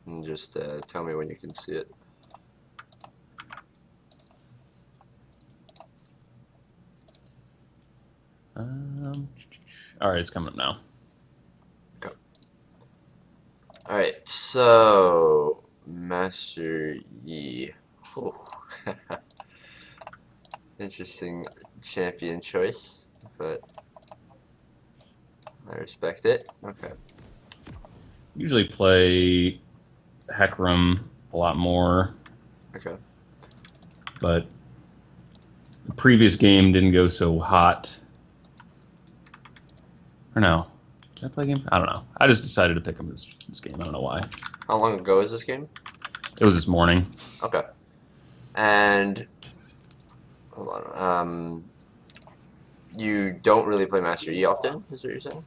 and just tell me when you can see it. All right, it's coming up now. Okay. All right, so Master Yi. Oh. Interesting champion choice, but I respect it. Okay. Usually play Hecarim a lot more, Okay. but the previous game didn't go so hot. Or no, did I play a game? I don't know. I just decided to pick him this game. I don't know why. How long ago is this game? It was this morning. Okay. And hold on. You don't really play Master Yi often, is what you're saying?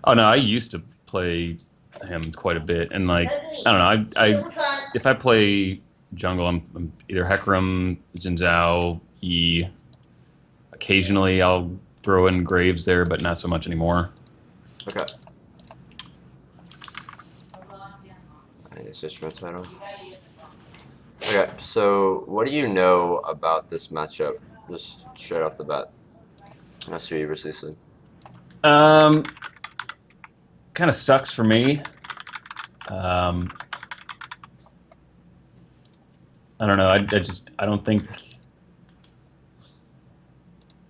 Oh no, I used to play him quite a bit, and like I don't know, I if I play jungle, I'm either Hecarim, Xin Zhao, Yi. Occasionally, I'll throw in Graves there, but not so much anymore. Okay. I guess instruments title. Okay, so what do you know about this matchup, just straight off the bat? Master Yi versus Lee Sin. Um, Kind of sucks for me. Um, I don't know. I don't think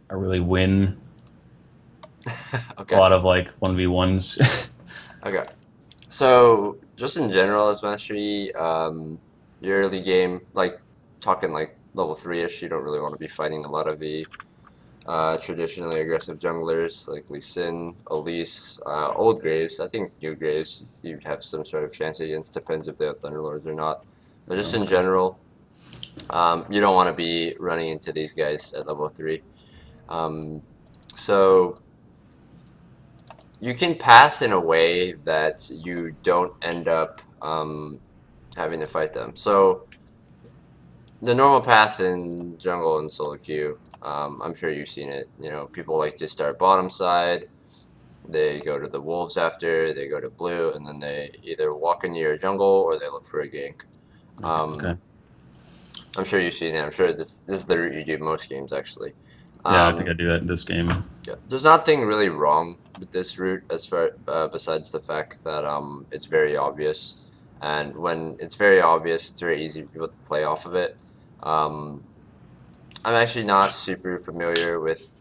I really win a Okay. lot of like 1v1s. Okay. So just in general as Master Yi, your early game, like talking like level 3-ish, you don't really want to be fighting a lot of the traditionally aggressive junglers like Lee Sin, Elise, old Graves. I think new Graves you'd have some sort of chance against, depends if they have Thunderlords or not. But just in Okay. general, you don't want to be running into these guys at level 3. Um, so you can pass in a way that you don't end up having to fight them. So the normal path in jungle and solo queue, I'm sure you've seen it. You know, people like to start bottom side. They go to the wolves after. They go to blue, and then they either walk into your jungle or they look for a gank. Okay. I'm sure you've seen it. I'm sure this is the route you do most games actually. Yeah, I think I Um, do that in this game. Yeah, there's nothing really wrong with this route as far besides the fact that it's very obvious, and when it's very obvious, it's very easy for people to play off of it. Um, I'm actually not super familiar with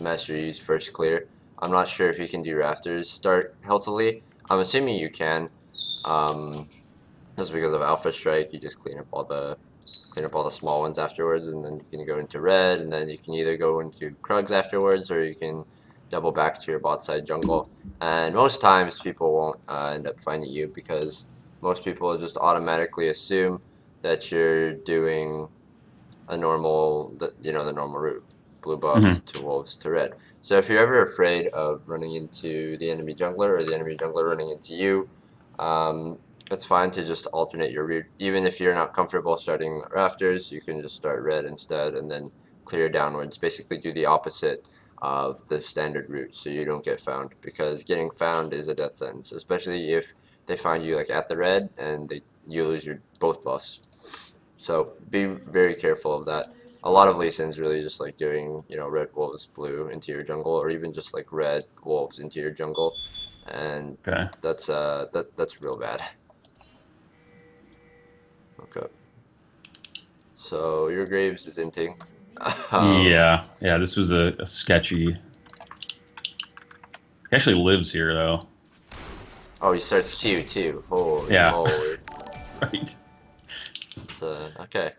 Master Yi's first clear. I'm not sure if you can do rafters start healthily. I'm assuming you can, um, just because of Alpha Strike. You just clean up all the small ones afterwards, and then you can go into red, and then you can either go into Krugs afterwards, or you can double back to your bot side jungle. And most times people won't end up finding you because most people just automatically assume that you're doing a normal, the normal route, blue Hmm. buff to wolves to red. So if you're ever afraid of running into the enemy jungler or the enemy jungler running into you, um, it's fine to just alternate your route. Even if you're not comfortable starting rafters, you can just start red instead and then clear downwards. Basically, do the opposite of the standard route so you don't get found, because getting found is a death sentence, especially if they find you like at the red and you lose your both buffs. So be very careful of that. A lot of Lee Sin's really just like doing, red wolves blue into your jungle, or even just like red wolves into your jungle, and Okay. that's real bad. Okay, so your Graves is inting. um, Yeah. Yeah. This was a sketchy. He actually lives here though. oh, he starts Q too. Holy Yeah. moly! Right. It's okay.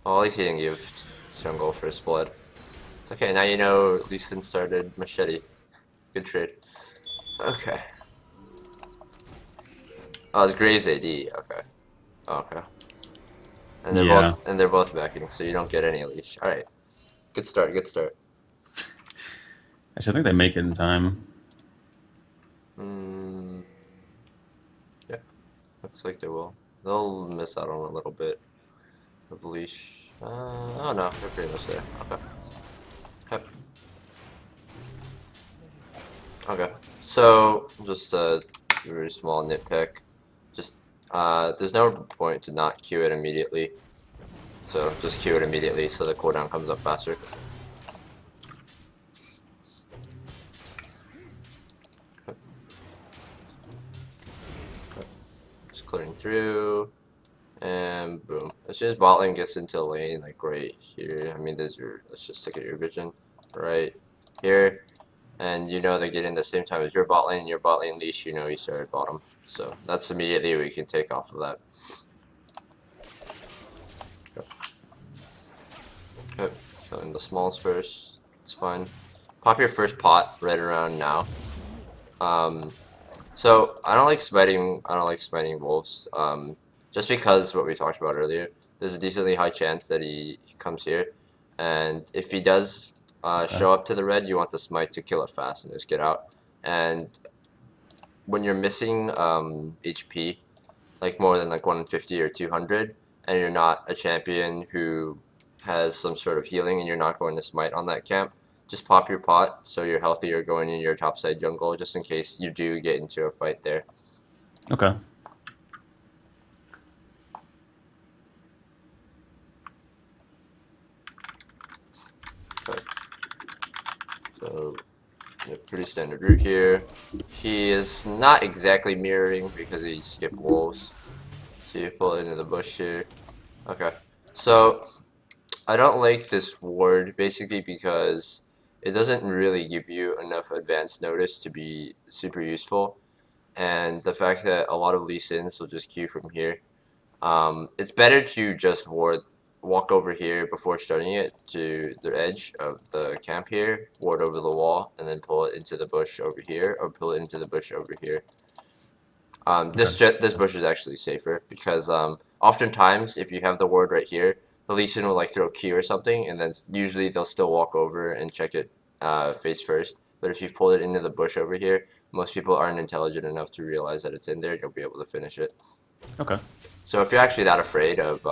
Well, at least he didn't give jungle first blood. It's okay. Now you know Lee Sin started machete. Good trade. Okay. Oh, it's Graves AD. Okay. Okay. Yeah. And they're both backing, so you don't get any leash. All right. Good start. Good start. Actually, I think they make it in time. Mm, yeah. Looks like they will. They'll miss out on a little bit of leash. Oh no, they're pretty much there. Okay. Okay. Okay. So just a very small nitpick. Just there's no point to not Q it immediately. So just Q it immediately so the cooldown comes up faster. Just clearing through. And boom. As soon as bot lane gets into lane, like right here, I mean, there's your, let's just look at your vision, right here. And you know they're getting the same time as your bot lane, leash, you know you started bottom. So that's immediately what you can take off of that. Okay, killing the smalls first, it's fine. Pop your first pot right around now. So I don't like smiting wolves. Just because what we talked about earlier, there's a decently high chance that he comes here, and if he does show up to the red, you want the smite to kill it fast and just get out. And when you're missing HP, like more than like 150 or 200, and you're not a champion who has some sort of healing and you're not going to smite on that camp, just pop your pot so you're healthier going in your topside jungle just in case you do get into a fight there. Okay. So, yeah, pretty standard route here. He is not exactly mirroring because he skipped wolves. So you pull it into the bush here. Okay. So, I don't like this ward basically because it doesn't really give you enough advance notice to be super useful. And the fact that a lot of Lee Sins will just queue from here. It's better to just walk over here before starting it to the edge of the camp here, ward over the wall, and then pull it into the bush over here, or pull it into the bush over here. This bush is actually safer because oftentimes if you have the ward right here, the Lee Sin will like throw Q or something, and then usually they'll still walk over and check it face first. But if you've pulled it into the bush over here, most people aren't intelligent enough to realize that it's in there. You'll be able to finish it. Okay. So if you're actually that afraid of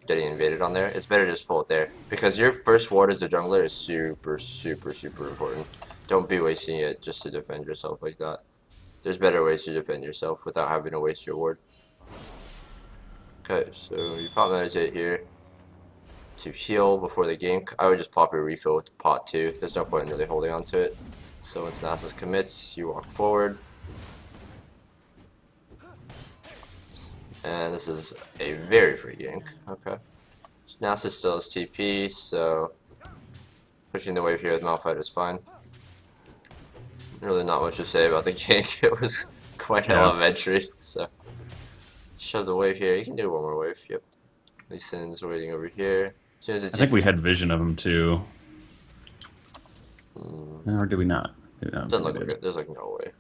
getting invaded on there, it's better to just pull it there because your first ward as a jungler is super, super, super important. Don't be wasting it just to defend yourself like that. There's better ways to defend yourself without having to waste your ward. Okay, so you pop meditate here to heal before the gank. I would just pop your refill with pot too. There's no point in really holding on to it. So once Nasus commits, you walk forward. And this is a very free gank. Okay. So Nasus still has TP, so pushing the wave here with Malphite is fine. Really not much to say about the gank. It was quite elementary, so shove the wave here. You can do one more wave. Yep. Lee Sin's waiting over here. As soon as I think we had vision of him too. Or did we not? Doesn't look like it. There's like no way.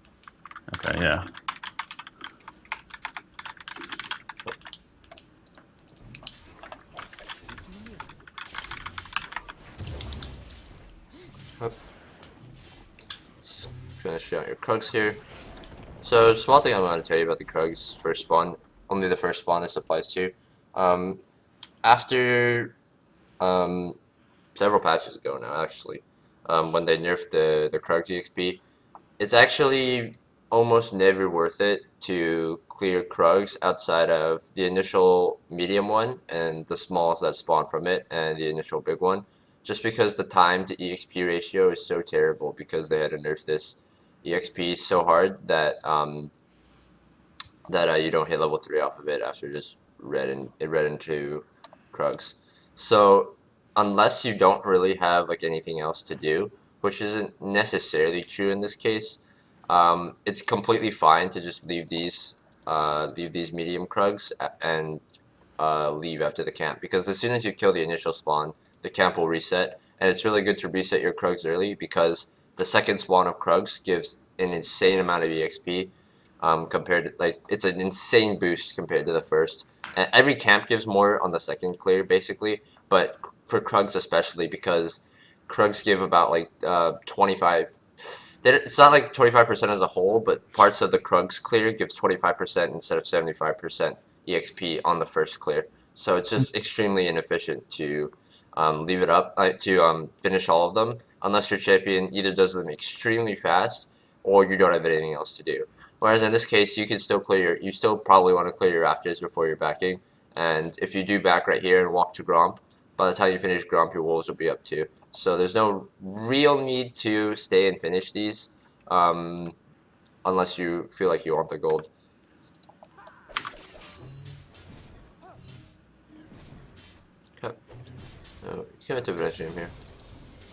Okay, yeah. Just finish out your Krugs here. So, small thing I want to tell you about the Krugs first spawn. Only the first spawn this applies to. After several patches ago now, actually, when they nerfed the Krugs EXP, it's actually almost never worth it to clear Krugs outside of the initial medium one and the smalls that spawn from it and the initial big one, just because the time to EXP ratio is so terrible because they had to nerf this EXP so hard that you don't hit level 3 off of it after just red into Krugs. So unless you don't really have like anything else to do, which isn't necessarily true in this case, it's completely fine to just leave these medium Krugs and leave after the camp, because as soon as you kill the initial spawn, the camp will reset, and it's really good to reset your Krugs early because the second spawn of Krugs gives an insane amount of EXP compared to, like, it's an insane boost compared to the first. And every camp gives more on the second clear basically, but for Krugs especially, because Krugs give about like 25. It's not like 25% as a whole, but parts of the Krugs clear gives 25% instead of 75% EXP on the first clear. So it's just extremely inefficient to leave it up to finish all of them, unless your champion either does them extremely fast or you don't have anything else to do. Whereas in this case, you can still you still probably want to clear your rafters before you're backing. And if you do back right here and walk to Gromp, by the time you finish Gromp, your wolves will be up too. So there's no real need to stay and finish these, unless you feel like you want the gold. Okay. So you can finish him here.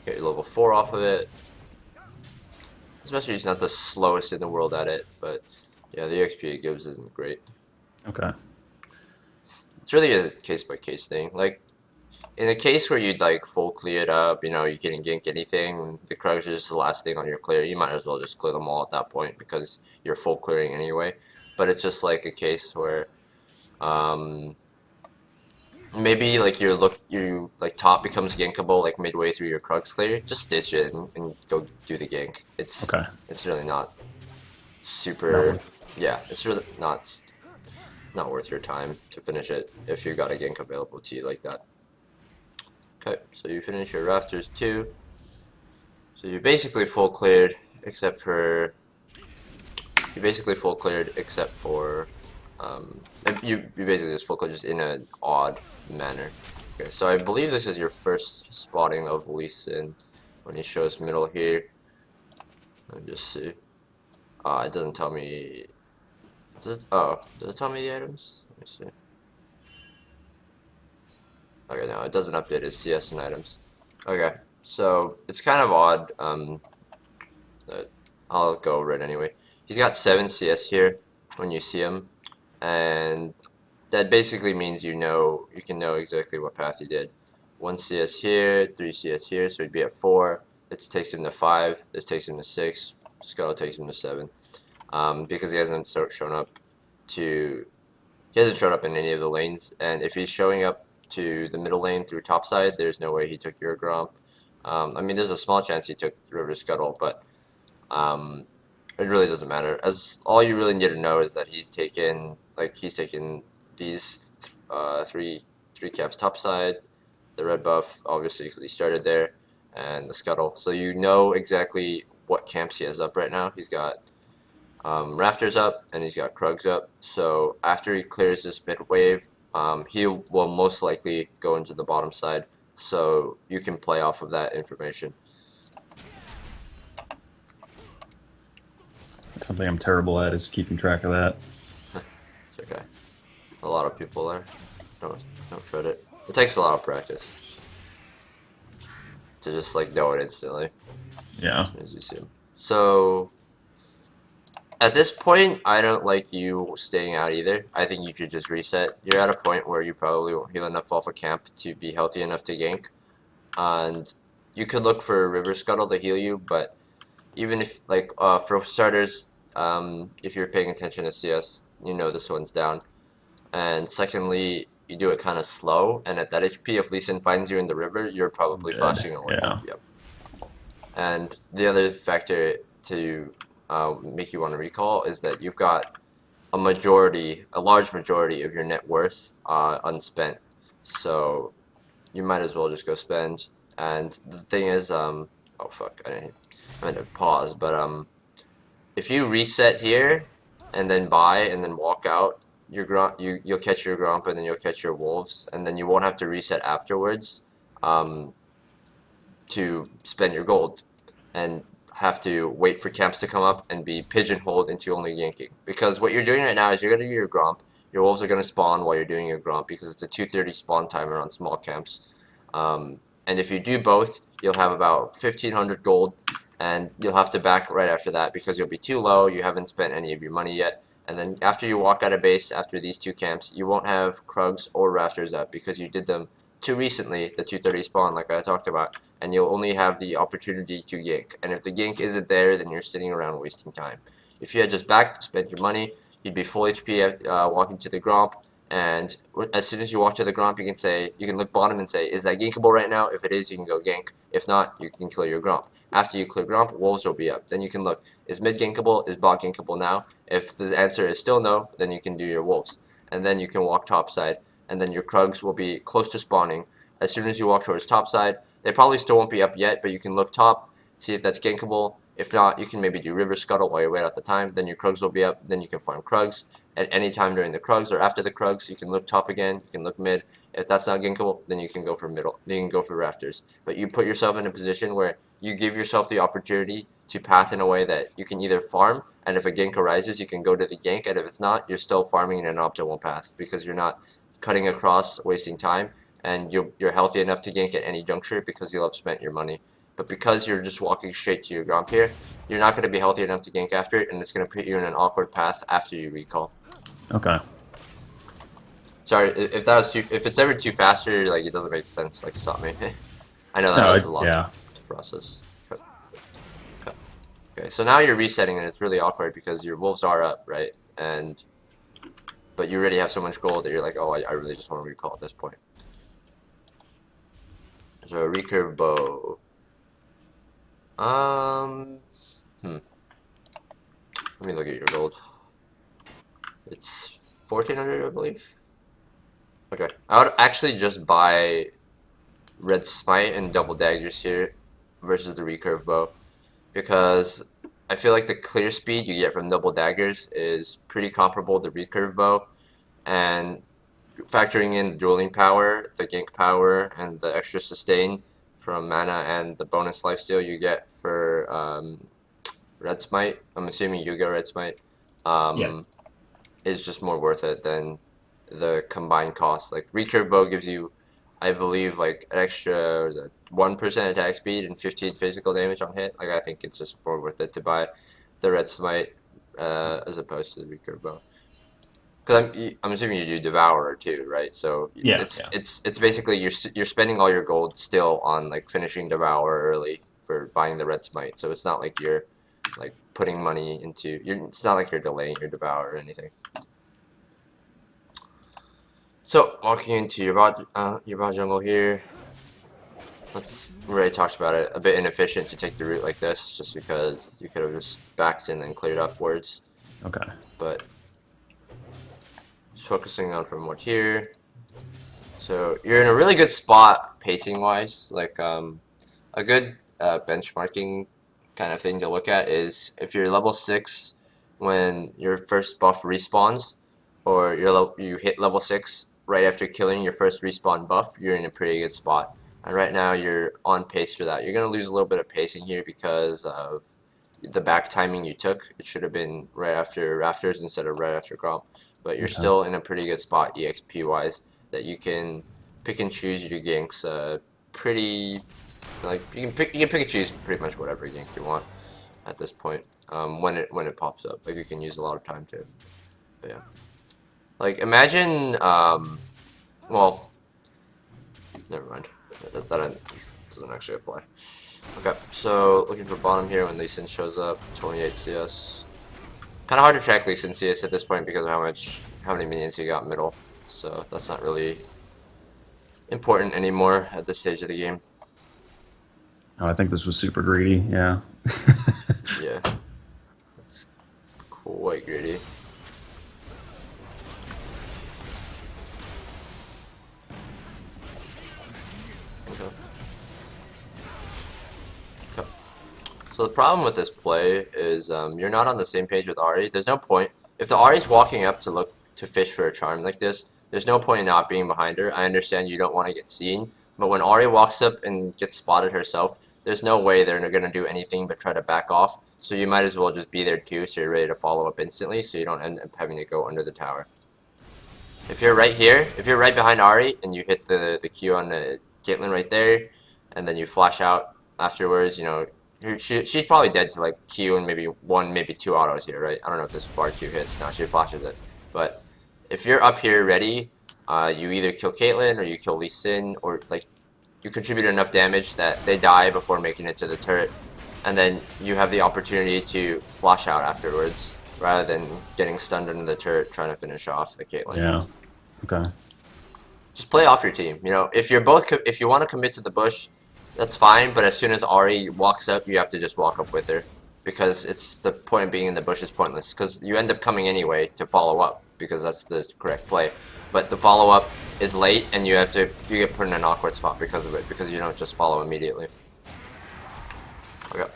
Get your level 4 off of it. Especially he's not the slowest in the world at it, but yeah, the XP it gives isn't great. Okay. It's really a case-by-case thing. Like, in a case where you'd like full clear it up, you know, you couldn't gank anything, the Krugs are just the last thing on your clear, you might as well just clear them all at that point because you're full clearing anyway. But it's just like a case where maybe like you like top becomes gankable like midway through your Krugs clear, just stitch it and go do the gank. It's really not super yeah, it's really not worth your time to finish it if you got a gank available to you like that. Okay, so you finish your rafters too. So you're basically full cleared except for you basically just full cleared just in an odd manner. Okay, so I believe this is your first spotting of Lee Sin when he shows middle here. Let me just see. It doesn't tell me. Does it tell me the items? Let me see. Okay, no, it doesn't update his CS and items. Okay, so it's kind of odd. I'll go over it anyway. He's got 7 CS here when you see him, and that basically means you can know exactly what path he did. 1 CS here, 3 CS here, so he'd be at 4. This takes him to 5. This takes him to 6. Scuttle takes him to 7. Because he hasn't shown up in any of the lanes, and if he's showing up to the middle lane through top side, there's no way he took your Gromp. I mean, there's a small chance he took River Scuttle, but it really doesn't matter. As all you really need to know is that he's taken these three camps top side, the red buff obviously because he started there, and the Scuttle. So you know exactly what camps he has up right now. He's got Rafters up and he's got Krugs up. So after he clears this mid wave, he will most likely go into the bottom side. So you can play off of that information. Something I'm terrible at is keeping track of that. It's okay. A lot of people there. Don't fret it. It takes a lot of practice to just like know it instantly. Yeah. As you see him. So at this point, I don't like you staying out either. I think you should just reset. You're at a point where you probably won't heal enough off a camp to be healthy enough to gank. And you could look for River Scuttle to heal you, but even if, like, for starters, if you're paying attention to CS, you know this one's down. And secondly, you do it kind of slow, and at that HP, if Lee Sin finds you in the river, you're probably flashing away. Yeah. Yep. And the other factor to make you want to recall is that you've got a large majority of your net worth unspent. So you might as well just go spend. And the thing is, oh fuck, I meant to pause, but if you reset here and then buy and then walk out, you'll catch your Gromp and then you'll catch your wolves, and then you won't have to reset afterwards to spend your gold and have to wait for camps to come up and be pigeonholed into only yanking. Because what you're doing right now is you're going to do your Gromp, your wolves are going to spawn while you're doing your Gromp because it's a 2:30 spawn timer on small camps. And if you do both, you'll have about 1,500 gold, and you'll have to back right after that because you'll be too low, you haven't spent any of your money yet. And then after you walk out of base, after these 2 camps, you won't have Krugs or Rafters up because you did them too recently, the 2:30 spawn like I talked about, and you'll only have the opportunity to gank. And if the gank isn't there, then you're sitting around wasting time. If you had just backed, spent your money, you'd be full HP walking to the Gromp, and as soon as you walk to the Gromp, you can look bottom and say, is that gankable right now? If it is, you can go gank. If not, you can clear your Gromp. After you clear Gromp, wolves will be up. Then you can look, is mid gankable? Is bot gankable now? If the answer is still no, then you can do your wolves. And then you can walk top side, and then your Krugs will be close to spawning. As soon as you walk towards top side, they probably still won't be up yet, but you can look top, see if that's gankable, If not, you can maybe do River Scuttle while you wait out the time. Then your Krugs will be up. Then you can farm Krugs at any time during the Krugs or after the Krugs. You can look top again. You can look mid. If that's not gankable, then you can go for middle. Then you can go for Rafters. But you put yourself in a position where you give yourself the opportunity to path in a way that you can either farm, and if a gank arises, you can go to the gank, and if it's not, you're still farming in an optimal path because you're not cutting across, wasting time, and you're healthy enough to gank at any juncture because you'll have spent your money. But because you're just walking straight to your Gromp here, you're not going to be healthy enough to gank after it, and it's going to put you in an awkward path after you recall. Okay. Sorry, if that was if it's ever too faster, like it doesn't make sense, like stop me. I know that was a lot to process. Okay, so now you're resetting and it's really awkward because your wolves are up, right? But you already have so much gold that you're like, oh, I really just want to recall at this point. So recurve bow. Let me look at your gold. It's 1400, I believe. Okay, I would actually just buy Red Smite and Double Daggers here versus the recurve bow, because I feel like the clear speed you get from Double Daggers is pretty comparable to recurve bow, and factoring in the dueling power, the gank power, and the extra sustain from mana and the bonus lifesteal you get for Red Smite, I'm assuming you get Red Smite, is just more worth it than the combined cost. Like recurve bow gives you, I believe, like an extra 1% attack speed and 15 physical damage on hit. Like I think it's just more worth it to buy the Red Smite as opposed to the recurve bow. Because I'm assuming you do Devourer too, right? So it's basically you're spending all your gold still on like finishing Devourer early for buying the Red Smite. So it's not like you're like putting money into it's not like you're delaying your Devourer or anything. So walking into your bot jungle here. We already talked about it. A bit inefficient to take the route like this, just because you could have just backed in and cleared upwards. Okay. But just focusing on from what here. So you're in a really good spot pacing wise. Like a good benchmarking kind of thing to look at is if you're level 6 when your first buff respawns, or you hit level 6 right after killing your first respawn buff, you're in a pretty good spot. And right now you're on pace for that. You're going to lose a little bit of pacing here because of the back timing you took. It should have been right after Rafters instead of right after Gromp. But you're still in a pretty good spot EXP wise that you can pick and choose your ganks pretty, like you can pick and choose pretty much whatever gank you want at this point when it pops up. Like you can use a lot of time too. But yeah. Like imagine well, never mind. That doesn't actually apply. Okay, so looking for bottom here when Lee Sin shows up, 28 CS. Kind of hard to track Lee Sin CS at this point because of how many minions he got middle. So that's not really important anymore at this stage of the game. Oh, I think this was super greedy. Yeah. Yeah, it's quite greedy. So the problem with this play is you're not on the same page with Ahri. There's no point. If the Ahri's walking up to fish for a charm like this, there's no point in not being behind her. I understand you don't want to get seen, but when Ahri walks up and gets spotted herself, there's no way they're going to do anything but try to back off. So you might as well just be there too, so you're ready to follow up instantly, so you don't end up having to go under the tower. If you're right here, if you're right behind Ahri and you hit the Q on the Caitlyn right there, and then you flash out afterwards, you know, she's probably dead to like Q and maybe 1, maybe 2 autos here, right? I don't know if this bar Q hits. No, she flashes it. But if you're up here ready, you either kill Caitlyn or you kill Lee Sin, or like you contribute enough damage that they die before making it to the turret, and then you have the opportunity to flash out afterwards rather than getting stunned under the turret trying to finish off the Caitlyn. Yeah. Okay. Just play off your team. You know, if you want to commit to the bush, that's fine, but as soon as Ahri walks up, you have to just walk up with her. Because it's the point of being in the bush is pointless. Because you end up coming anyway to follow up, because that's the correct play. But the follow-up is late, and you get put in an awkward spot because of it, because you don't just follow immediately. Okay.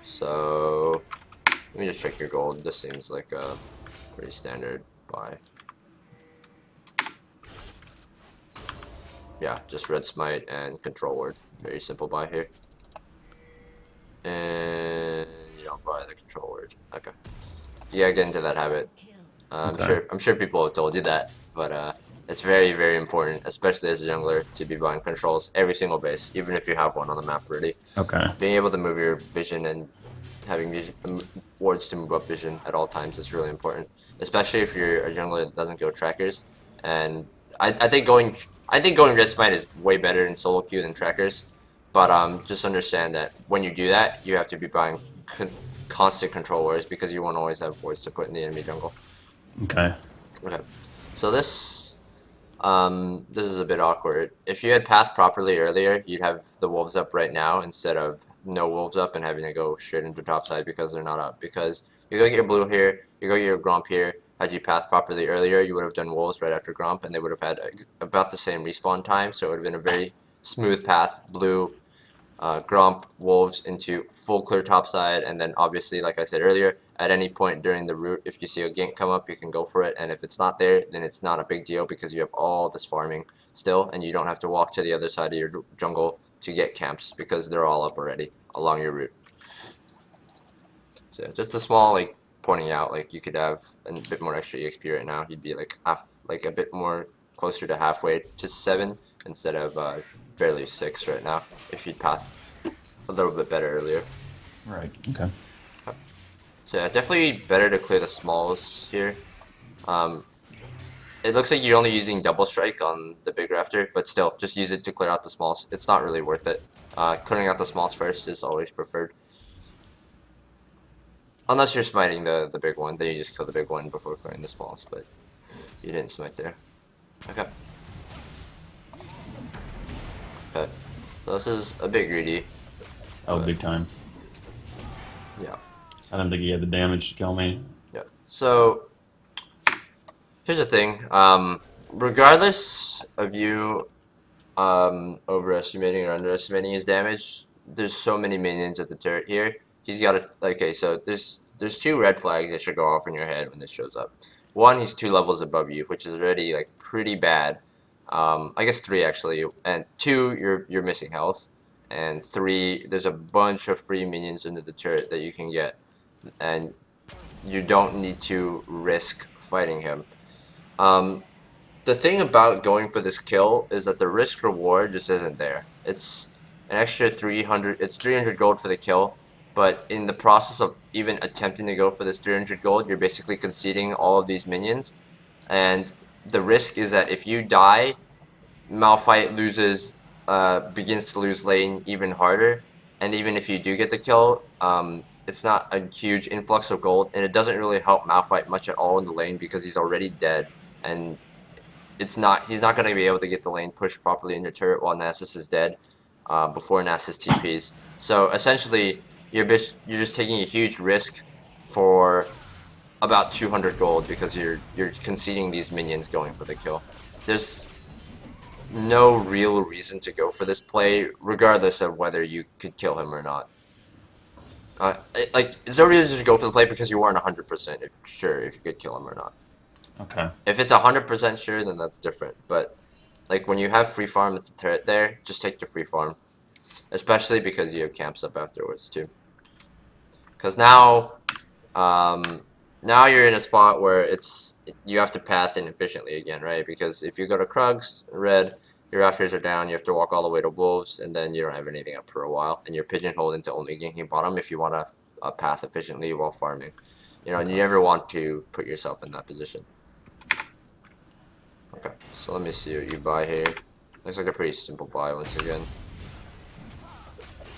So let me just check your gold. This seems like a pretty standard buy. Yeah, just red smite and control word. Very simple buy here. And you don't buy the control word. Okay. You gotta get into that habit. Okay. I'm sure people have told you that, but it's very, very important, especially as a jungler, to be buying controls every single base, even if you have one on the map already. Okay. Being able to move your vision and having vision, wards to move up vision at all times is really important, especially if you're a jungler that doesn't go trackers. And I think going red smite is way better in solo queue than trackers, but just understand that when you do that, you have to be buying constant control wards because you won't always have wards to put in the enemy jungle. Okay. Okay, so this is a bit awkward. If you had passed properly earlier, you'd have the wolves up right now instead of no wolves up and having to go straight into top side because they're not up. Because you go get your blue here, you go get your Gromp here. Had you passed properly earlier, you would have done wolves right after Gromp, and they would have had about the same respawn time, so it would have been a very smooth path. Blue, Gromp, Wolves into full clear topside, and then obviously, like I said earlier, at any point during the route, if you see a gank come up, you can go for it, and if it's not there, then it's not a big deal because you have all this farming still, and you don't have to walk to the other side of your jungle to get camps because they're all up already along your route. So just a small, like, pointing out, like, you could have a bit more extra EXP right now. You'd be like a bit more closer to halfway to 7 instead of barely 6 right now if you'd passed a little bit better earlier. Right. Okay. So yeah, definitely better to clear the smalls here. It looks like you're only using double strike on the big rafter, but still, just use it to clear out the smalls. It's not really worth it. Clearing out the smalls first is always preferred. Unless you're smiting the big one, then you just kill the big one before clearing the smalls, but you didn't smite there. Okay. Okay. So this is a bit greedy. Oh, big time. Yeah. I don't think he had the damage to kill me. Yeah. So here's the thing. Regardless of you overestimating or underestimating his damage, there's so many minions at the turret here. He's got a okay. So there's 2 red flags that should go off in your head when this shows up. One, he's 2 levels above you, which is already like pretty bad. I guess 3 actually, and 2, you're missing health, and 3, there's a bunch of free minions into the turret that you can get, and you don't need to risk fighting him. The thing about going for this kill is that the risk reward just isn't there. It's an extra 300. It's 300 gold for the kill, but in the process of even attempting to go for this 300 gold, you're basically conceding all of these minions, and the risk is that if you die, Malphite loses, begins to lose lane even harder, and even if you do get the kill, it's not a huge influx of gold, and it doesn't really help Malphite much at all in the lane because he's already dead, and he's not going to be able to get the lane pushed properly in your turret while Nasus is dead before Nasus TPs. So essentially, you're just taking a huge risk for about 200 gold because you're conceding these minions going for the kill. There's no real reason to go for this play, regardless of whether you could kill him or not. There's no reason to go for the play because you weren't 100% sure if you could kill him or not. Okay. If it's 100% sure, then that's different. But like when you have free farm at the turret there, just take the free farm, especially because you have camps up afterwards too. Because now you're in a spot where you have to path inefficiently again, right? Because if you go to Krugs, red, your rafters are down, you have to walk all the way to Wolves, and then you don't have anything up for a while, and you're pigeonholed into only ganking bottom if you want to path efficiently while farming. You know, and you never want to put yourself in that position. Okay, so let me see what you buy here. Looks like a pretty simple buy once again.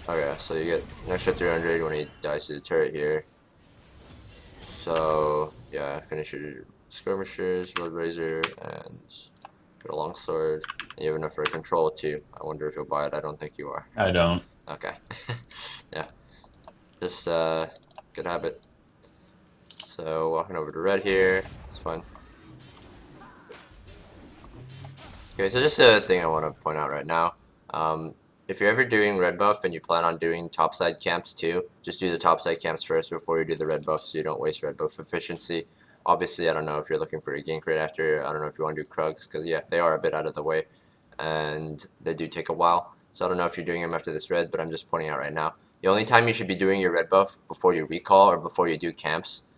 Okay, so you get an extra 300 when he dies to the turret here. So yeah, finish your skirmishers, road razor, and get a longsword. And you have enough for a control too. I wonder if you'll buy it. I don't think you are. I don't. Okay. Yeah. Just good habit. So walking over to red here. It's fine. Okay, so just a thing I want to point out right now. if you're ever doing red buff and you plan on doing topside camps too, just do the topside camps first before you do the red buff so you don't waste red buff efficiency. Obviously, I don't know if you're looking for a gank right after. I don't know if you want to do Krugs, because yeah, they are a bit out of the way, and they do take a while. So I don't know if you're doing them after this red, but I'm just pointing out right now. The only time you should be doing your red buff before you recall or before you do camps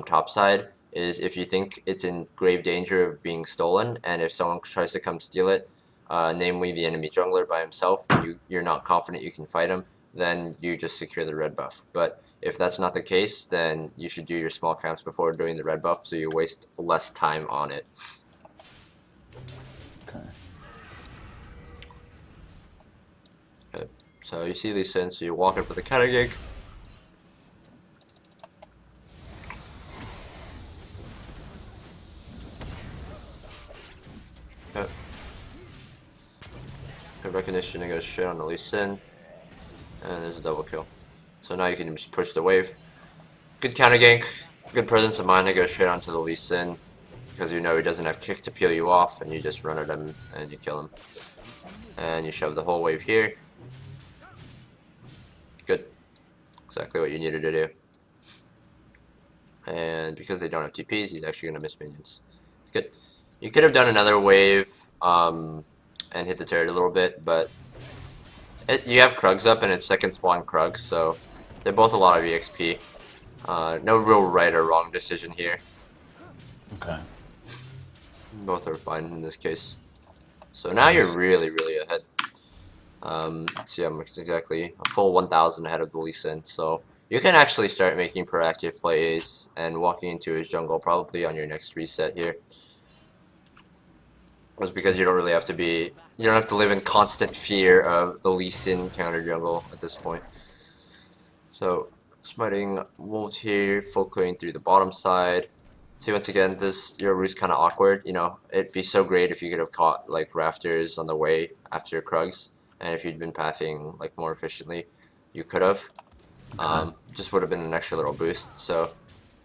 topside is if you think it's in grave danger of being stolen, and if someone tries to come steal it, namely the enemy jungler by himself, and you're not confident you can fight him, then you just secure the red buff. But if that's not the case, then you should do your small camps before doing the red buff so you waste less time on it. Okay. So you see Lee Sin, so you walk in for the counter gank. Okay. Good recognition, it goes straight on the Lee Sin. And there's a double kill. So now you can just push the wave. Good counter gank, good presence of mind to go straight onto the Lee Sin, because you know he doesn't have kick to peel you off, and you just run at him and you kill him. And you shove the whole wave here. Good. Exactly what you needed to do. And because they don't have TPs, he's actually going to miss minions. Good. You could have done another wave and hit the turret a little bit, but you have Krugs up and it's second spawn Krugs, so they're both a lot of EXP. No real right or wrong decision here. Okay. Both are fine in this case. So now you're really, really ahead. So yeah, I'm exactly a full 1,000 ahead of the Lee Sin. So you can actually start making proactive plays and walking into his jungle probably on your next reset here. That's because you don't really have to be, you don't have to live in constant fear of the Lee Sin counter jungle at this point. So smiting wolves here, full clearing through the bottom side. See, once again, your route's kind of awkward. You know, it'd be so great if you could have caught like rafters on the way after Krugs, and if you'd been pathing like more efficiently, you could have. Just would have been an extra little boost. So,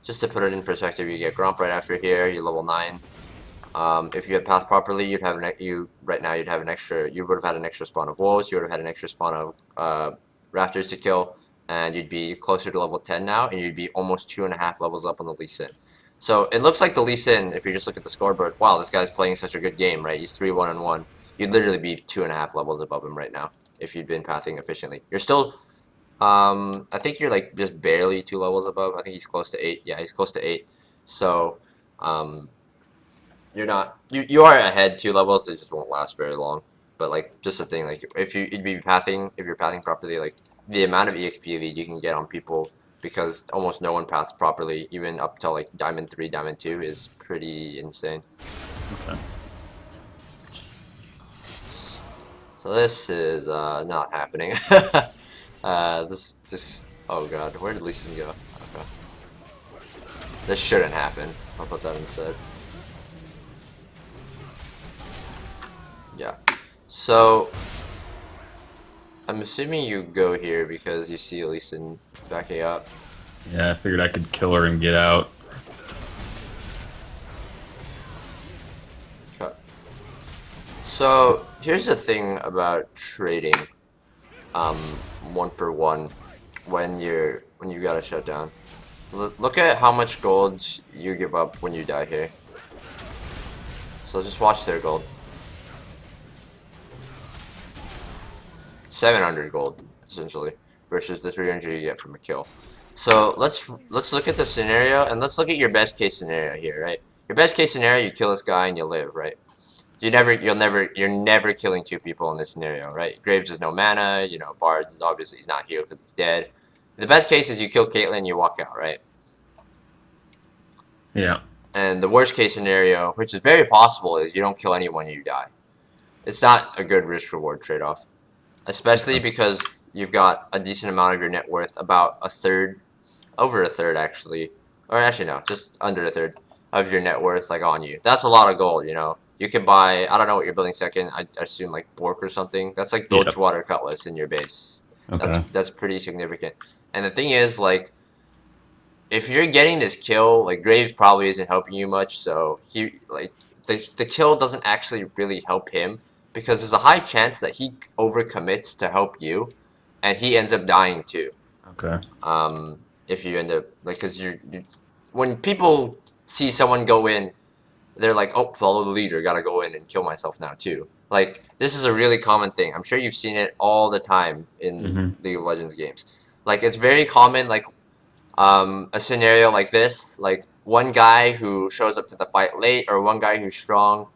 just to put it in perspective, you get Gromp right after here. You're level 9. If you had path properly, you'd have right now you'd have an extra. You would have had an extra spawn of wolves. You would have had an extra spawn of rafters to kill, and you'd be closer to level 10 now, and you'd be almost 2.5 levels up on the Lee Sin. So it looks like the Lee Sin, if you just look at the scoreboard, wow, this guy's playing such a good game, right? He's 3-1-1. You'd literally be 2.5 levels above him right now if you'd been pathing efficiently. You're still, I think you're like just barely 2 levels above. I think he's close to 8. Yeah, he's close to 8. So, you're not, you are ahead 2 levels. It just won't last very long. But like, just a thing, like if you'd be pathing, if you're pathing properly, like the amount of EXP lead you can get on people, because almost no one paths properly, even up to like Diamond 3, Diamond 2, is pretty insane. Okay. So this is not happening. This oh god, where did Lee Sin go? Okay. This shouldn't happen. I'll put that instead. Yeah. So I'm assuming you go here because you see Lee Sin backing up. Yeah, I figured I could kill her and get out. Okay. So here's the thing about trading, 1-for-1 when you got a shutdown. Look at how much gold you give up when you die here. So just watch their gold. 700 gold essentially versus the 300 you get from a kill. So let's look at the scenario, and let's look at your best case scenario here, right? Your best case scenario, you kill this guy and you live, right? You're never killing 2 people in this scenario, right? Graves has no mana, you know, Bard is obviously he's not healed because he's dead. The best case is you kill Caitlyn and you walk out, right? Yeah. And the worst case scenario, which is very possible, is you don't kill anyone and you die. It's not a good risk reward trade-off. Especially because you've got a decent amount of your net worth, about a third, over a third actually, or actually no, just under a third of your net worth like on you. That's a lot of gold, you know. You can buy, I don't know what you're building second, I assume like Bork or something. That's like Bilgewater Cutlass in your base. Okay. That's pretty significant. And the thing is, like, if you're getting this kill, like Graves probably isn't helping you much, so he like the kill doesn't actually really help him. because there's a high chance that he overcommits to help you, and he ends up dying too. Okay. If you end up like, because when people see someone go in, they're like, oh, follow the leader, gotta go in and kill myself now too. Like, this is a really common thing. I'm sure you've seen it all the time in League of Legends games. Like, it's very common, like, a scenario like this, like one guy who shows up to the fight late, or one guy who's strong,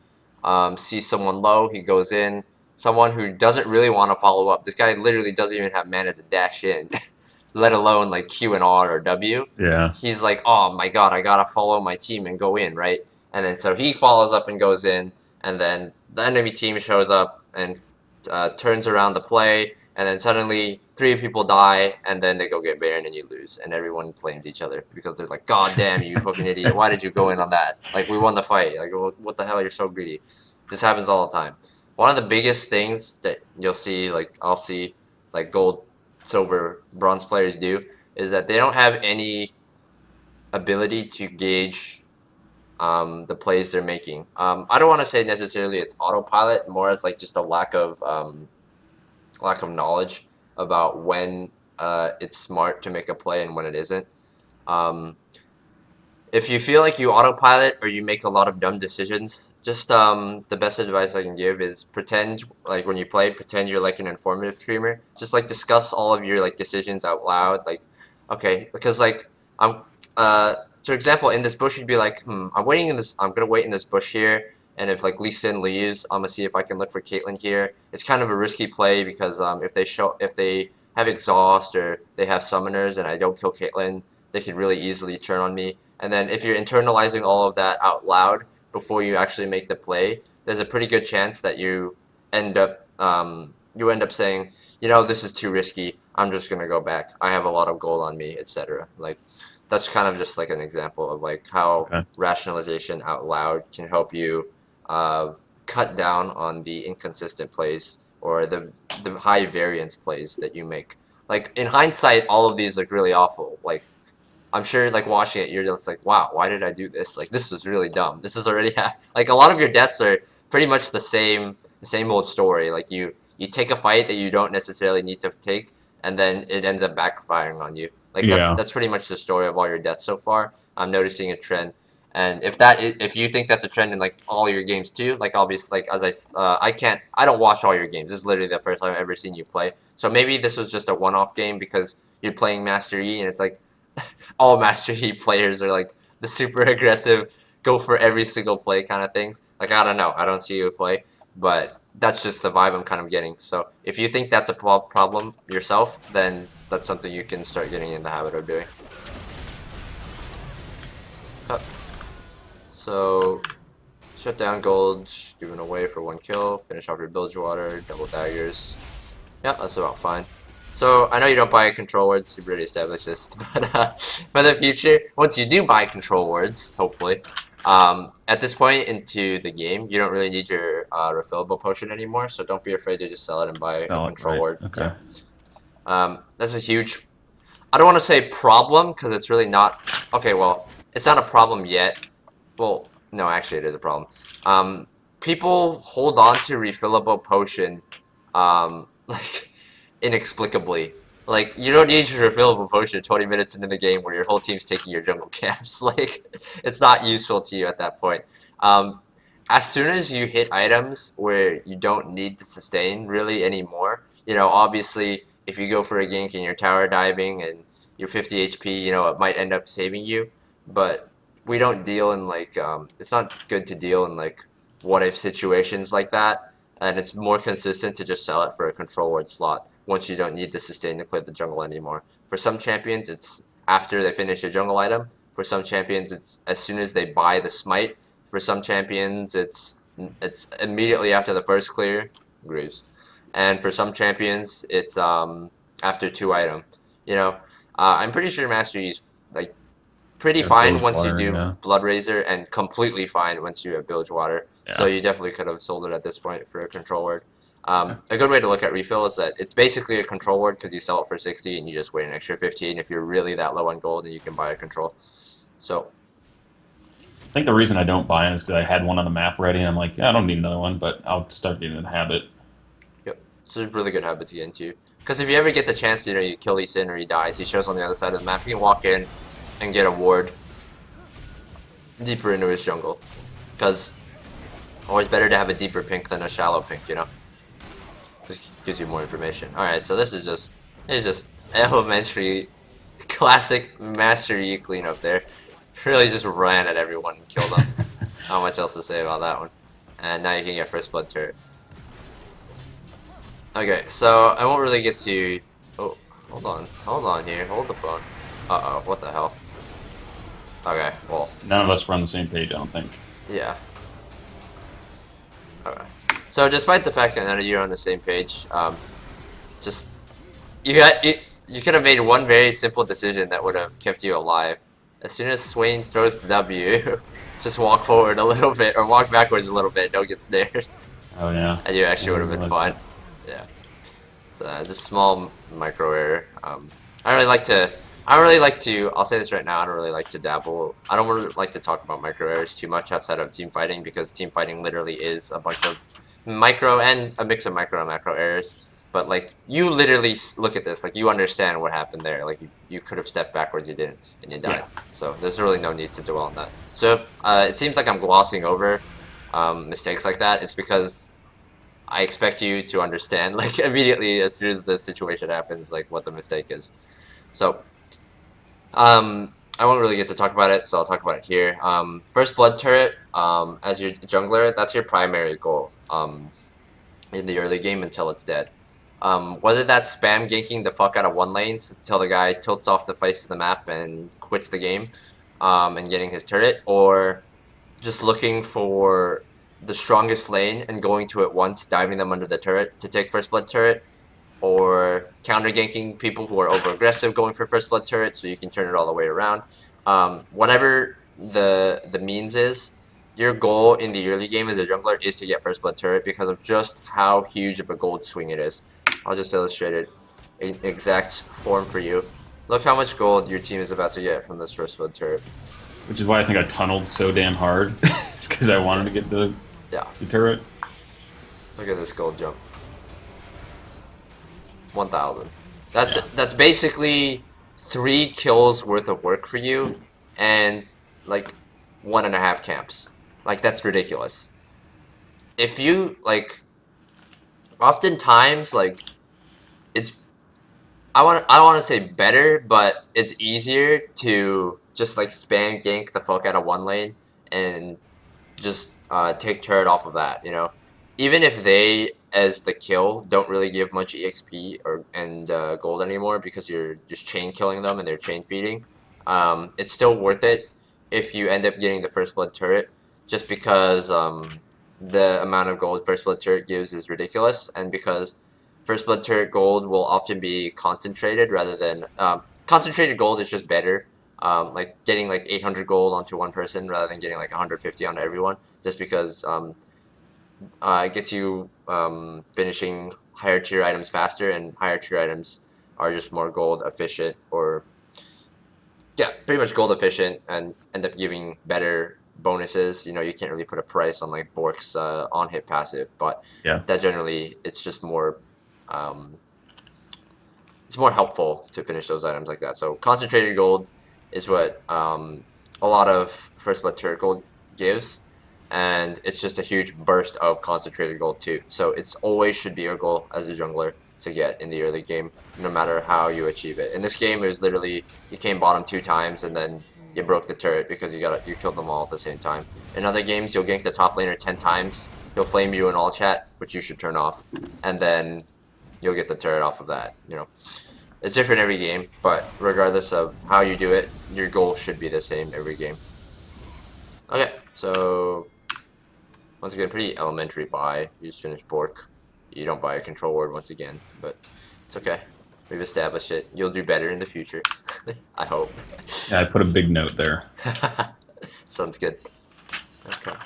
sees someone low, he goes in. Someone who doesn't really want to follow up. This guy literally doesn't even have mana to dash in, let alone like Q and R or W. Yeah. He's like, oh my god, I gotta follow my team and go in, right? And then so he follows up and goes in, and then the enemy team shows up and turns around the play, and then suddenly 3 people die, and then they go get Baron and you lose, and everyone flames each other because they're like, god damn you fucking idiot, why did you go in on that? Like, we won the fight. Like, what the hell, you're so greedy. This happens all the time. One of the biggest things that you'll see, like I'll see, like gold, silver, bronze players do, is that they don't have any ability to gauge the plays they're making. I don't want to say necessarily it's autopilot, more as like just a lack of knowledge about when it's smart to make a play and when it isn't. If you feel like you autopilot or you make a lot of dumb decisions, just the best advice I can give is pretend, like when you play, pretend you're like an informative streamer. Just like discuss all of your like decisions out loud. Like, okay, because like for example, in this bush, you'd be like, I'm gonna wait in this bush here, and if like Lee Sin leaves, I'm gonna see if I can look for Caitlyn here. It's kind of a risky play because if they have exhaust or they have summoners and I don't kill Caitlyn, they could really easily turn on me. And then if you're internalizing all of that out loud before you actually make the play, there's a pretty good chance that you end up saying, this is too risky. I'm just gonna go back. I have a lot of gold on me, etc. Like, that's kind of just like an example of like how rationalization out loud can help you cut down on the inconsistent plays or the high variance plays that you make. Like, in hindsight, all of these look really awful. Like, I'm sure, like, watching it, you're just like, wow, why did I do this? Like, this is really dumb. This is already like, a lot of your deaths are pretty much the same old story. Like, you take a fight that you don't necessarily need to take, and then it ends up backfiring on you. Like, that's pretty much the story of all your deaths so far. I'm noticing a trend. And if you think that's a trend in like all your games too, like obviously, like I don't watch all your games. This is literally the first time I've ever seen you play. So maybe this was just a one-off game because you're playing Master Yi, and it's like all Master Yi players are like the super aggressive, go for every single play kind of things. Like, I don't know, I don't see you play, but that's just the vibe I'm kind of getting. So if you think that's a problem yourself, then that's something you can start getting in the habit of doing. So, shut down gold, giving away for 1 kill, finish off your Bilgewater, double daggers. Yeah, that's about fine. So, I know you don't buy control words, you've already established this, but for the future, once you do buy control words, hopefully, at this point into the game, you don't really need your refillable potion anymore, so don't be afraid to just sell it and buy a control word. Okay. Yeah. That's a huge, I don't want to say problem, because it's really not, okay, well, it's not a problem yet. Well, no, actually it is a problem. People hold on to refillable potion, like, inexplicably. Like, you don't need your refillable potion 20 minutes into the game where your whole team's taking your jungle camps. Like, it's not useful to you at that point. As soon as you hit items where you don't need the sustain really anymore, obviously, if you go for a gank and you're tower diving and you're 50 HP, it might end up saving you, but we don't deal in like it's not good to deal in like what if situations like that, and it's more consistent to just sell it for a control word slot once you don't need the sustain to clear the jungle anymore. For some champions, it's after they finish a jungle item. For some champions, it's as soon as they buy the smite. For some champions, it's immediately after the first clear, Greaves. And for some champions, it's after 2 item. I'm pretty sure Master Yi's like pretty fine once you do Bloodrazor, and completely fine once you have Bilgewater. Yeah. So you definitely could have sold it at this point for a control word. A good way to look at refill is that it's basically a control word because you sell it for 60 and you just wait an extra 15 if you're really that low on gold and you can buy a control. So think the reason I don't buy it is because I had one on the map ready, and I'm like, yeah, I don't need another one, but I'll start getting in the habit. Yep, it's a really good habit to get into. Because if you ever get the chance, you know, you kill Lee Sin or he dies, he shows on the other side of the map, you can walk in and get a ward deeper into his jungle. Because always better to have a deeper pink than a shallow pink, you know? Just gives you more information. Alright, so this is just elementary, classic Master Yi cleanup there. Really just ran at everyone and killed them. Not much else to say about that one. And now you can get first blood turret. Okay, so I won't really get to... Oh, hold on here, hold the phone. Uh-oh, what the hell? Okay, well... None of us were on the same page, I don't think. Yeah. Okay. So despite the fact that none of you are on the same page, just... You could have made one very simple decision that would have kept you alive. As soon as Swain throws the W, just walk forward a little bit, or walk backwards a little bit, don't get snared. Oh, yeah. And you actually would have been fine. Yeah. So just small micro error. I don't really like to. I'll say this right now. I don't really like to dabble. I don't really like to talk about micro errors too much outside of team fighting because team fighting literally is a bunch of micro and a mix of micro and macro errors. But like you literally look at this, like you understand what happened there. Like you could have stepped backwards, you didn't, and you died. Yeah. So there's really no need to dwell on that. So if it seems like I'm glossing over mistakes like that, it's because I expect you to understand, like, immediately as soon as the situation happens, like, what the mistake is. So, I won't really get to talk about it, so I'll talk about it here. First blood turret, as your jungler, that's your primary goal, in the early game until it's dead. Whether that's spam ganking the fuck out of one lanes until the guy tilts off the face of the map and quits the game, and getting his turret, or just looking for the strongest lane and going to it once, diving them under the turret to take first blood turret, or counter ganking people who are over aggressive, going for first blood turret so you can turn it all the way around. Whatever the means is, your goal in the early game as a jungler is to get first blood turret because of just how huge of a gold swing it is. I'll just illustrate it in exact form for you. Look how much gold your team is about to get from this first blood turret. Which is why I think I tunneled so damn hard. It's because I wanted to get the turret. Look at this gold jump. 1,000. That's basically 3 kills worth of work for you, and like 1.5 camps. Like that's ridiculous. If you like, oftentimes like, it's I don't want to say better, but it's easier to just like spam gank the fuck out of one lane and just take turret off of that, you know? Even if they, as the kill, don't really give much EXP and gold anymore because you're just chain killing them and they're chain feeding, it's still worth it if you end up getting the first blood turret, just because the amount of gold first blood turret gives is ridiculous, and because first blood turret gold will often be concentrated rather than... concentrated gold is just better. Like getting like 800 gold onto one person rather than getting like 150 onto everyone, just because it gets you finishing higher tier items faster, and higher tier items are just more gold efficient, or yeah, pretty much gold efficient, and end up giving better bonuses. You know, you can't really put a price on like Bork's on hit passive, but yeah, that generally it's just more it's more helpful to finish those items like that. So concentrated gold is what a lot of first blood turret gold gives, and it's just a huge burst of concentrated gold too. So it's always should be your goal as a jungler to get in the early game, no matter how you achieve it. In this game, it was literally you came bottom 2 times and then you broke the turret because you killed them all at the same time. In other games, you'll gank the top laner 10 times, he'll flame you in all chat, which you should turn off, and then you'll get the turret off of that. You know, it's different every game, but regardless of how you do it, your goal should be the same every game. Okay, so once again, pretty elementary buy. You just finished Bork. You don't buy a control ward once again, but it's okay. We've established it. You'll do better in the future. I hope. Yeah, I put a big note there. Sounds good. Okay.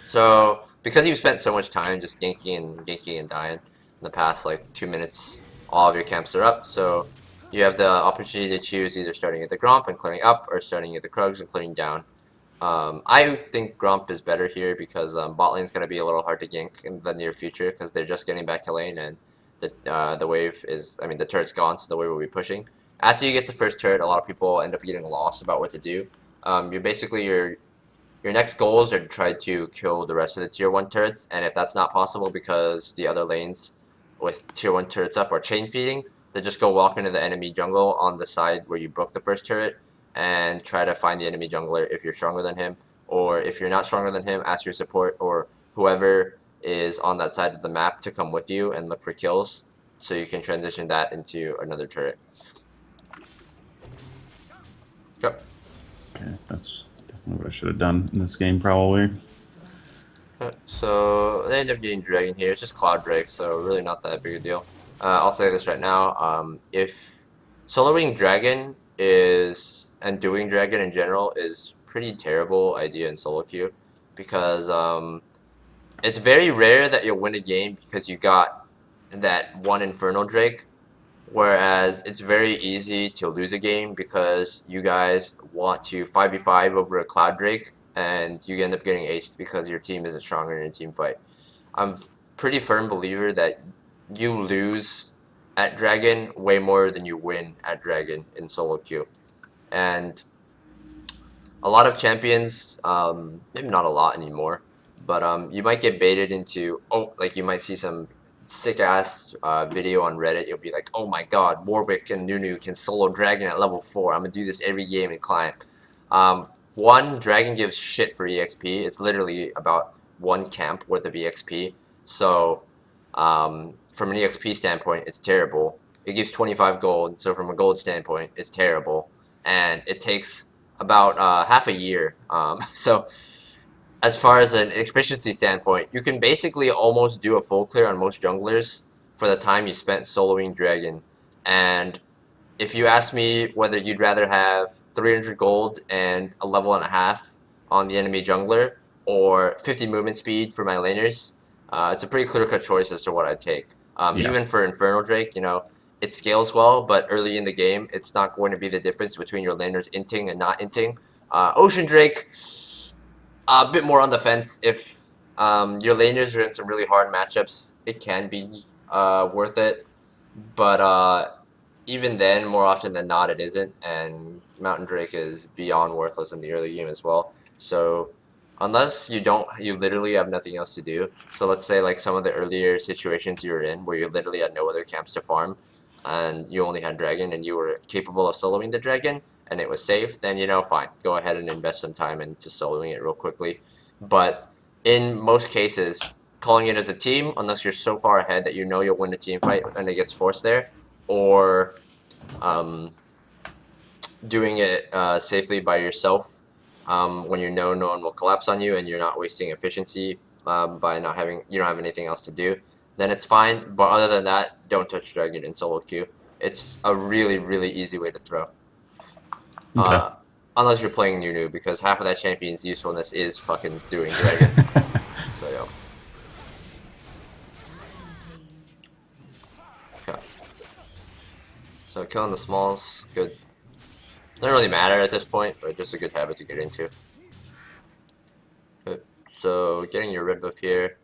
So, because you've spent so much time just ganking and dying in the past like 2 minutes, all of your camps are up, so you have the opportunity to choose either starting at the Gromp and clearing up, or starting at the Krugs and clearing down. I think Gromp is better here because bot lane's going to be a little hard to gank in the near future because they're just getting back to lane and the wave is, I mean, the turret's gone, so the wave will be pushing. After you get the first turret, a lot of people end up getting lost about what to do. You're basically your next goals are to try to kill the rest of the tier 1 turrets, and if that's not possible because the other lanes with tier 1 turrets up are chain feeding, then just go walk into the enemy jungle on the side where you broke the first turret and try to find the enemy jungler if you're stronger than him, or if you're not stronger than him, ask your support or whoever is on that side of the map to come with you and look for kills so you can transition that into another turret. Yep. Okay, that's definitely what I should have done in this game, probably. So they end up getting Dragon here. It's just Cloud Drake, so really not that big a deal. I'll say this right now. If soloing Dragon is, and doing Dragon in general, is pretty terrible idea in solo queue, because it's very rare that you'll win a game because you got that one Infernal Drake, whereas it's very easy to lose a game because you guys want to 5v5 over a Cloud Drake and you end up getting aced because your team isn't stronger in a team fight. I'm pretty firm believer that you lose at Dragon way more than you win at Dragon in solo queue. And a lot of champions, maybe not a lot anymore, but you might get baited into, like you might see some sick ass video on Reddit. You'll be like, oh my god, Warwick and Nunu can solo Dragon at level 4. I'm gonna do this every game and climb. One, Dragon gives shit for EXP. It's literally about one camp worth of EXP. So from an EXP standpoint, it's terrible. It gives 25 gold, so from a gold standpoint, it's terrible. And it takes about half a year. So as far as an efficiency standpoint, you can basically almost do a full clear on most junglers for the time you spent soloing Dragon. And if you ask me whether you'd rather have 300 gold and a level and a half on the enemy jungler or 50 movement speed for my laners, it's a pretty clear-cut choice as to what I'd take. Yeah. Even for Infernal Drake, you know, it scales well, but early in the game, it's not going to be the difference between your laners inting and not inting. Ocean Drake, a bit more on the fence. If your laners are in some really hard matchups, it can be worth it. But even then, more often than not, it isn't. And Mountain Drake is beyond worthless in the early game as well. So unless you literally have nothing else to do. So let's say like some of the earlier situations you were in where you literally had no other camps to farm and you only had Dragon and you were capable of soloing the Dragon and it was safe, then, you know, fine. Go ahead and invest some time into soloing it real quickly. But in most cases, calling it as a team, unless you're so far ahead that you know you'll win a team fight and it gets forced there, or doing it safely by yourself when you know no one will collapse on you and you're not wasting efficiency by you don't have anything else to do, then it's fine. But other than that, don't touch Dragon in solo queue. It's a really, really easy way to throw. Okay. Unless you're playing Nunu, because half of that champion's usefulness is fucking doing Dragon. So yeah. Okay. So killing the smalls, good. Doesn't really matter at this point, but just a good habit to get into. Good. So getting your red buff here.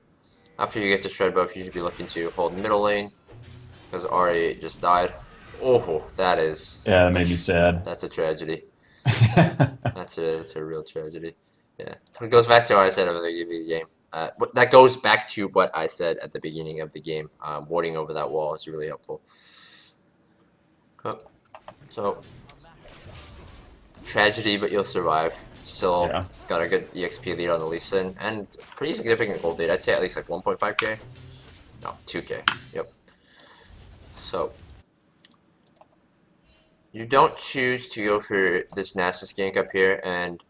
After you get to shred buff, you should be looking to hold middle lane, because R8 just died. Oh, that is... Yeah, that made me sad. That's a tragedy. That's a real tragedy. Yeah, it goes back to what I said at the beginning of the game. That goes back to what I said at the beginning of the game. Warding over that wall is really helpful. So, tragedy, but you'll survive. Still got a good EXP lead on the Lee Sin, and pretty significant gold lead. I'd say at least like 1.5k. No, 2k. Yep. So, you don't choose to go for this Nasus gank up here, and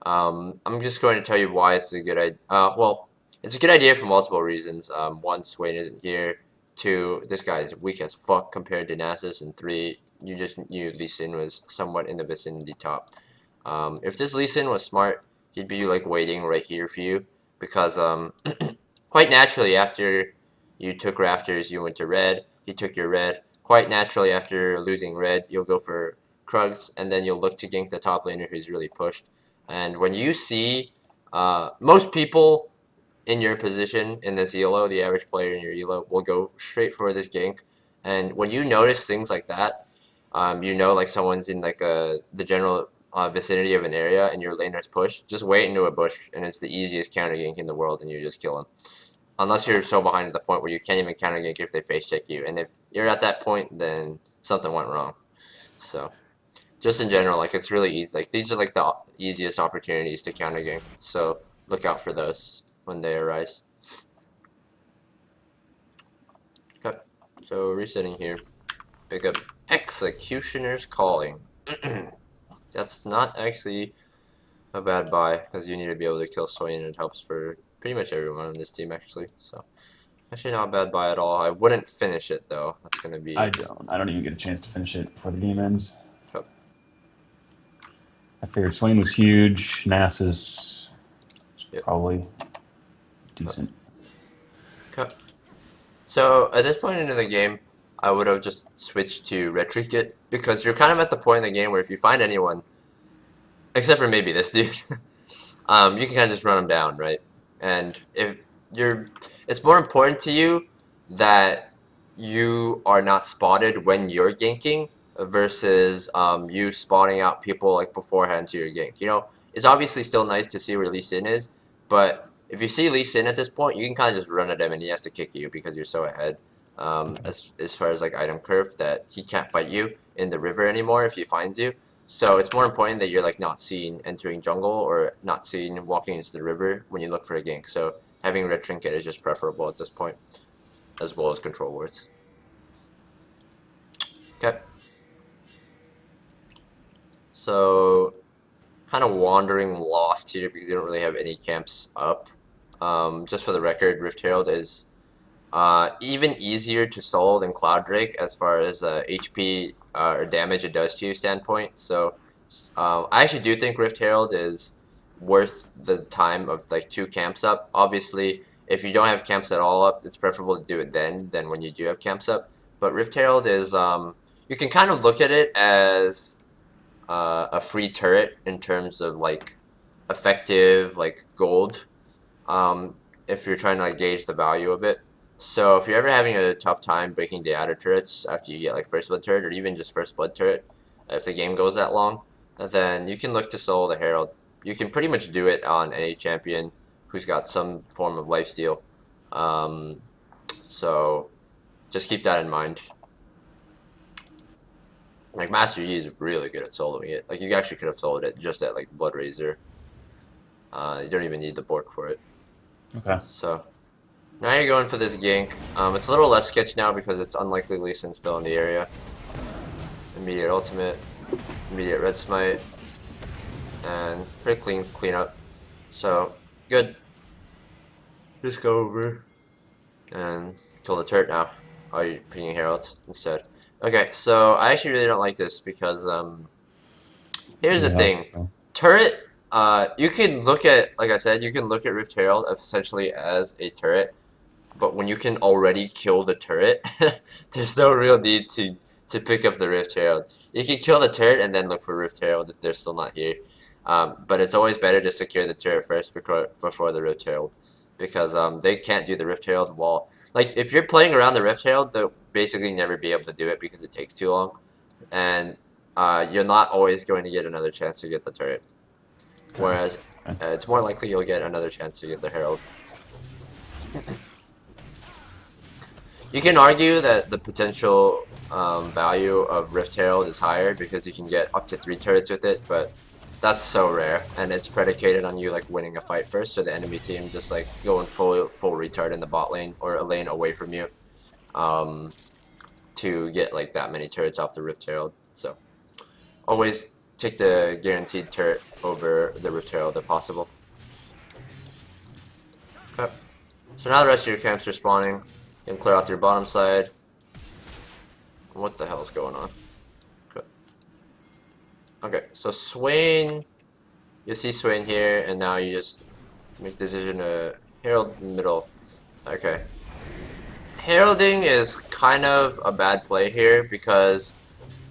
I'm just going to tell you why it's a good idea. Well, it's a good idea for multiple reasons. One, Swain isn't here. Two, this guy is weak as fuck compared to Nasus. And three, you just knew Lee Sin was somewhat in the vicinity top. If this Lee Sin was smart, he'd be like waiting right here for you, because quite naturally after you took Rafters, you went to red. He took your red. Quite naturally, after losing red, you'll go for Krugs, and then you'll look to gank the top laner who's really pushed. And when you see most people in your position in this elo, the average player in your elo will go straight for this gank. And when you notice things like that, you know, like someone's in like the general vicinity of an area and your laner's push, just wait into a bush and it's the easiest counter gank in the world and you just kill them. Unless you're so behind at the point where you can't even counter gank if they face check you. And if you're at that point, then something went wrong. So just in general, like it's really easy. Like these are like the easiest opportunities to counter gank. So look out for those when they arise. Okay, so resetting here. Pick up Executioner's Calling. That's not actually a bad buy because you need to be able to kill Swain and it helps for pretty much everyone on this team actually. So actually not a bad buy at all. I wouldn't finish it though. That's gonna be. I don't even get a chance to finish it before the game ends. Yep. I figured Swain was huge. Nasus probably decent. Okay. So at this point into the game, I would have just switched to Red Trinket because you're kind of at the point in the game where if you find anyone, except for maybe this dude, you can kind of just run them down, right? And if you're, it's more important to you that you are not spotted when you're ganking versus you spawning out people like beforehand to your gank. You know, it's obviously still nice to see where Lee Sin is, but if you see Lee Sin at this point, you can kind of just run at him and he has to kick you because you're so ahead. As far as like item curve, that he can't fight you in the river anymore if he finds you. So it's more important that you're like not seen entering jungle or not seen walking into the river when you look for a gank. So having Red Trinket is just preferable at this point, as well as control wards. Okay. So kind of wandering lost here because you don't really have any camps up. Just for the record, Rift Herald is even easier to solo than Cloud Drake as far as HP or damage it does to you standpoint. So I actually do think Rift Herald is worth the time of like 2 camps up. Obviously, if you don't have camps at all up, it's preferable to do it then than when you do have camps up. But Rift Herald is you can kind of look at it as a free turret in terms of like effective like gold. If you're trying to like gauge the value of it. So if you're ever having a tough time breaking the outer turrets after you get like first blood turret or even just first blood turret, if the game goes that long, then you can look to solo the Herald. You can pretty much do it on any champion who's got some form of lifesteal. So just keep that in mind. Like Master Yi is really good at soloing it. Like you actually could have soloed it just at like Blood Razor. You don't even need the Bork for it. Okay. So now you're going for this gank. It's a little less sketchy now because it's unlikely Lee Sin's still in the area. Immediate ultimate, immediate red smite, and pretty clean up. So good. Just go over and kill the turret now. Oh, you're picking Herald instead. Okay, so I actually really don't like this because here's the thing. Turret, you can look at, like I said, you can look at Rift Herald essentially as a turret, but when you can already kill the turret, there's no real need to pick up the Rift Herald. You can kill the turret and then look for Rift Herald if they're still not here. But it's always better to secure the turret first before the Rift Herald, because they can't do the Rift Herald while, like, if you're playing around the Rift Herald, they'll basically never be able to do it because it takes too long, and you're not always going to get another chance to get the turret. Whereas it's more likely you'll get another chance to get the Herald. You can argue that the potential value of Rift Herald is higher because you can get up to 3 turrets with it, but that's so rare, and it's predicated on you like winning a fight first, or the enemy team just like going full retard in the bot lane or a lane away from you to get like that many turrets off the Rift Herald. So always take the guaranteed turret over the Rift Herald if possible. Okay. So now the rest of your camps are spawning. You can clear out your bottom side. What the hell is going on? Okay. Okay, so Swain, you see Swain here, and now you just make the decision to Herald middle. Okay. Heralding is kind of a bad play here because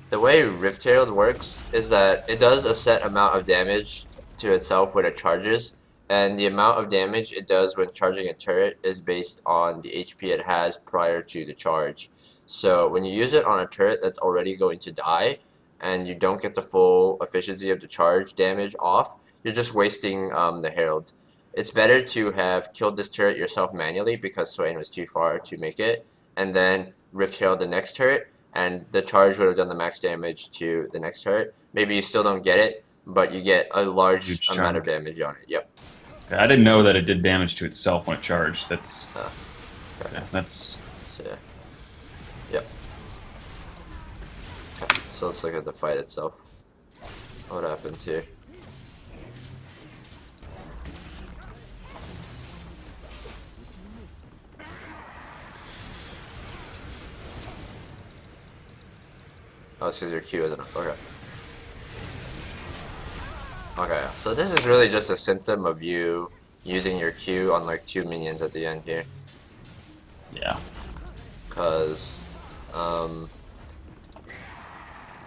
the way Rift Herald works is that it does a set amount of damage to itself when it charges, and the amount of damage it does when charging a turret is based on the HP it has prior to the charge. So when you use it on a turret that's already going to die, and you don't get the full efficiency of the charge damage off, you're just wasting the Herald. It's better to have killed this turret yourself manually because Swain was too far to make it, and then Rift Herald the next turret, and the charge would have done the max damage to the next turret. Maybe you still don't get it, but you get a large Huge amount of chunk. damage on it. Yep. Okay, I didn't know that it did damage to itself when it charged. That's Okay. yeah, that's So yeah. Yep. Okay. So let's look at the fight itself. What happens here? Oh, it's because your Q isn't up. Okay. Okay, so this is really just a symptom of you using your Q on like 2 minions at the end here. yeah. Because,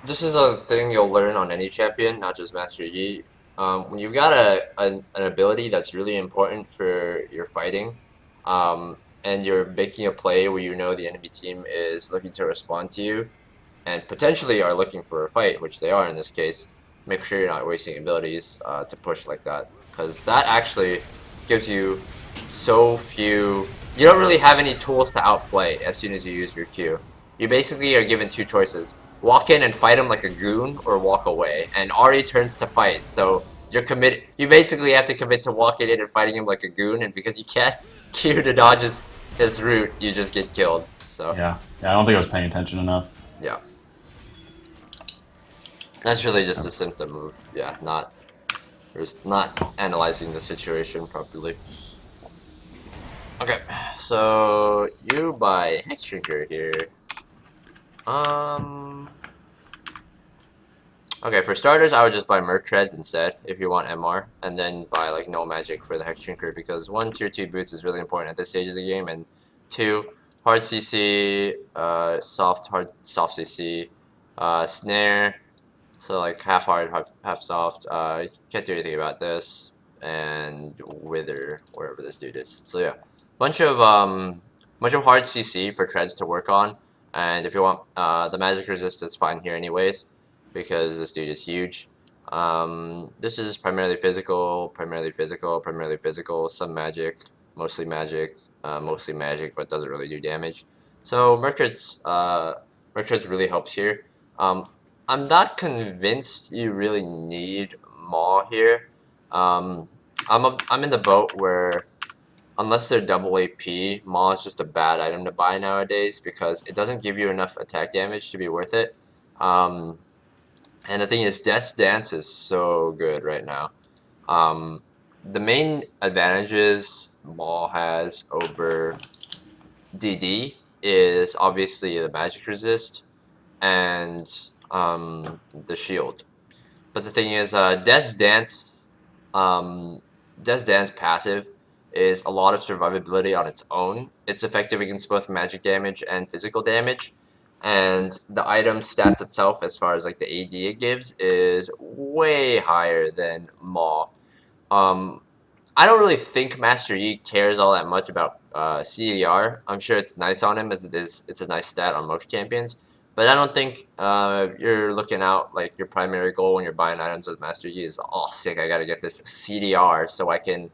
this is a thing you'll learn on any champion, not just Master Yi. When you've got an ability that's really important for your fighting, and you're making a play where you know the enemy team is looking to respond to you, and potentially are looking for a fight, which they are in this case, make sure you're not wasting abilities to push like that. Because that actually gives you so few... You don't really have any tools to outplay as soon as you use your Q. You basically are given two choices. Walk in and fight him like a goon, or walk away. And Ahri turns to fight, so you're committed. You basically have to commit to walking in and fighting him like a goon, and because you can't Q to dodge his route, you just get killed. So Yeah. I don't think I was paying attention enough. yeah. That's really just a symptom of, yeah, not analyzing the situation properly. Okay, so you buy Hex Drinker here. Okay, for starters, I would just buy Merc Treads instead if you want MR, and then buy like No Magic for the Hex Drinker because 1, Tier 2 boots is really important at this stage of the game, and 2, hard CC, soft CC, snare. So like half hard, half soft. You can't do anything about this, and wither wherever this dude is. So yeah, bunch of hard CC for treads to work on. And if you want the magic resist, is fine here anyways, because this dude is huge. This is primarily physical, some magic, mostly magic, but doesn't really do damage. So Merchants really helps here. I'm not convinced you really need Maw here. I'm in the boat where unless they're double AP, Maw is just a bad item to buy nowadays because it doesn't give you enough attack damage to be worth it. And the thing is, Death's Dance is so good right now. The main advantages Maw has over DD is obviously the magic resist and the shield. But the thing is, Death's Dance passive is a lot of survivability on its own. It's effective against both magic damage and physical damage, and the item stats itself, as far as like the AD it gives, is way higher than Maw. I don't really think Master Yi cares all that much about CER. I'm sure it's nice on him as it's a nice stat on most champions. But I don't think you're looking out, like, your primary goal when you're buying items with Master Yi is, oh, sick, I gotta get this CDR so I can,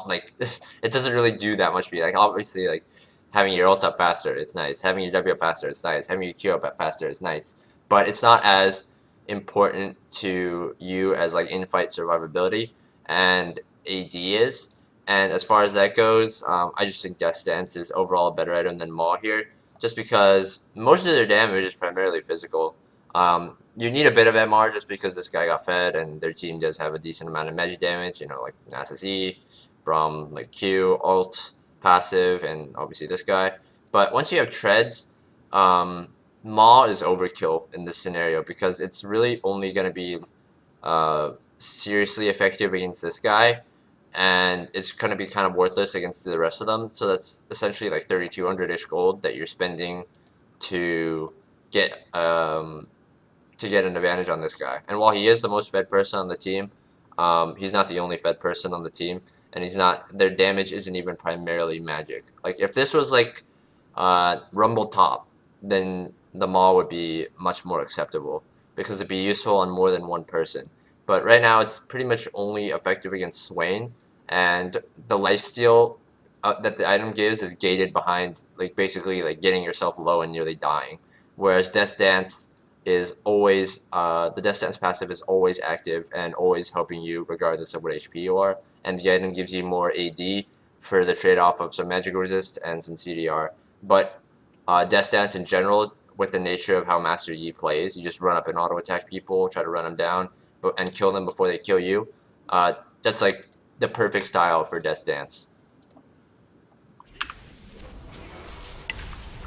like, it doesn't really do that much for you. Like, obviously, like, having your ult up faster, it's nice. Having your W up faster, it's nice. Having your Q up faster, it's nice. But it's not as important to you as, like, in-fight survivability and AD is. And as far as that goes, I just think Death Stance is overall a better item than Maw here, just because most of their damage is primarily physical. You need a bit of MR just because this guy got fed and their team does have a decent amount of magic damage, you know, like Nasus E, Braum, like Q, ult, passive, and obviously this guy. But once you have treads, Maw is overkill in this scenario because it's really only going to be seriously effective against this guy, and it's going to be kind of worthless against the rest of them. So that's essentially like 3,200-ish gold that you're spending to get an advantage on this guy. And while he is the most fed person on the team, He's not the only fed person on the team, and he's not. Their damage isn't even primarily magic. Like if this was like Rumble top, then the Maul would be much more acceptable because it'd be useful on more than one person. But right now it's pretty much only effective against Swain, and the lifesteal that the item gives is gated behind like basically like getting yourself low and nearly dying. Whereas Death Dance is always the Death Dance passive is always active and always helping you regardless of what HP you are, and the item gives you more AD for the trade-off of some magic resist and some CDR. But Death Dance in general, with the nature of how Master Yi plays, you just run up and auto attack people, try to run them down, and kill them before they kill you. That's like the perfect style for Death Dance.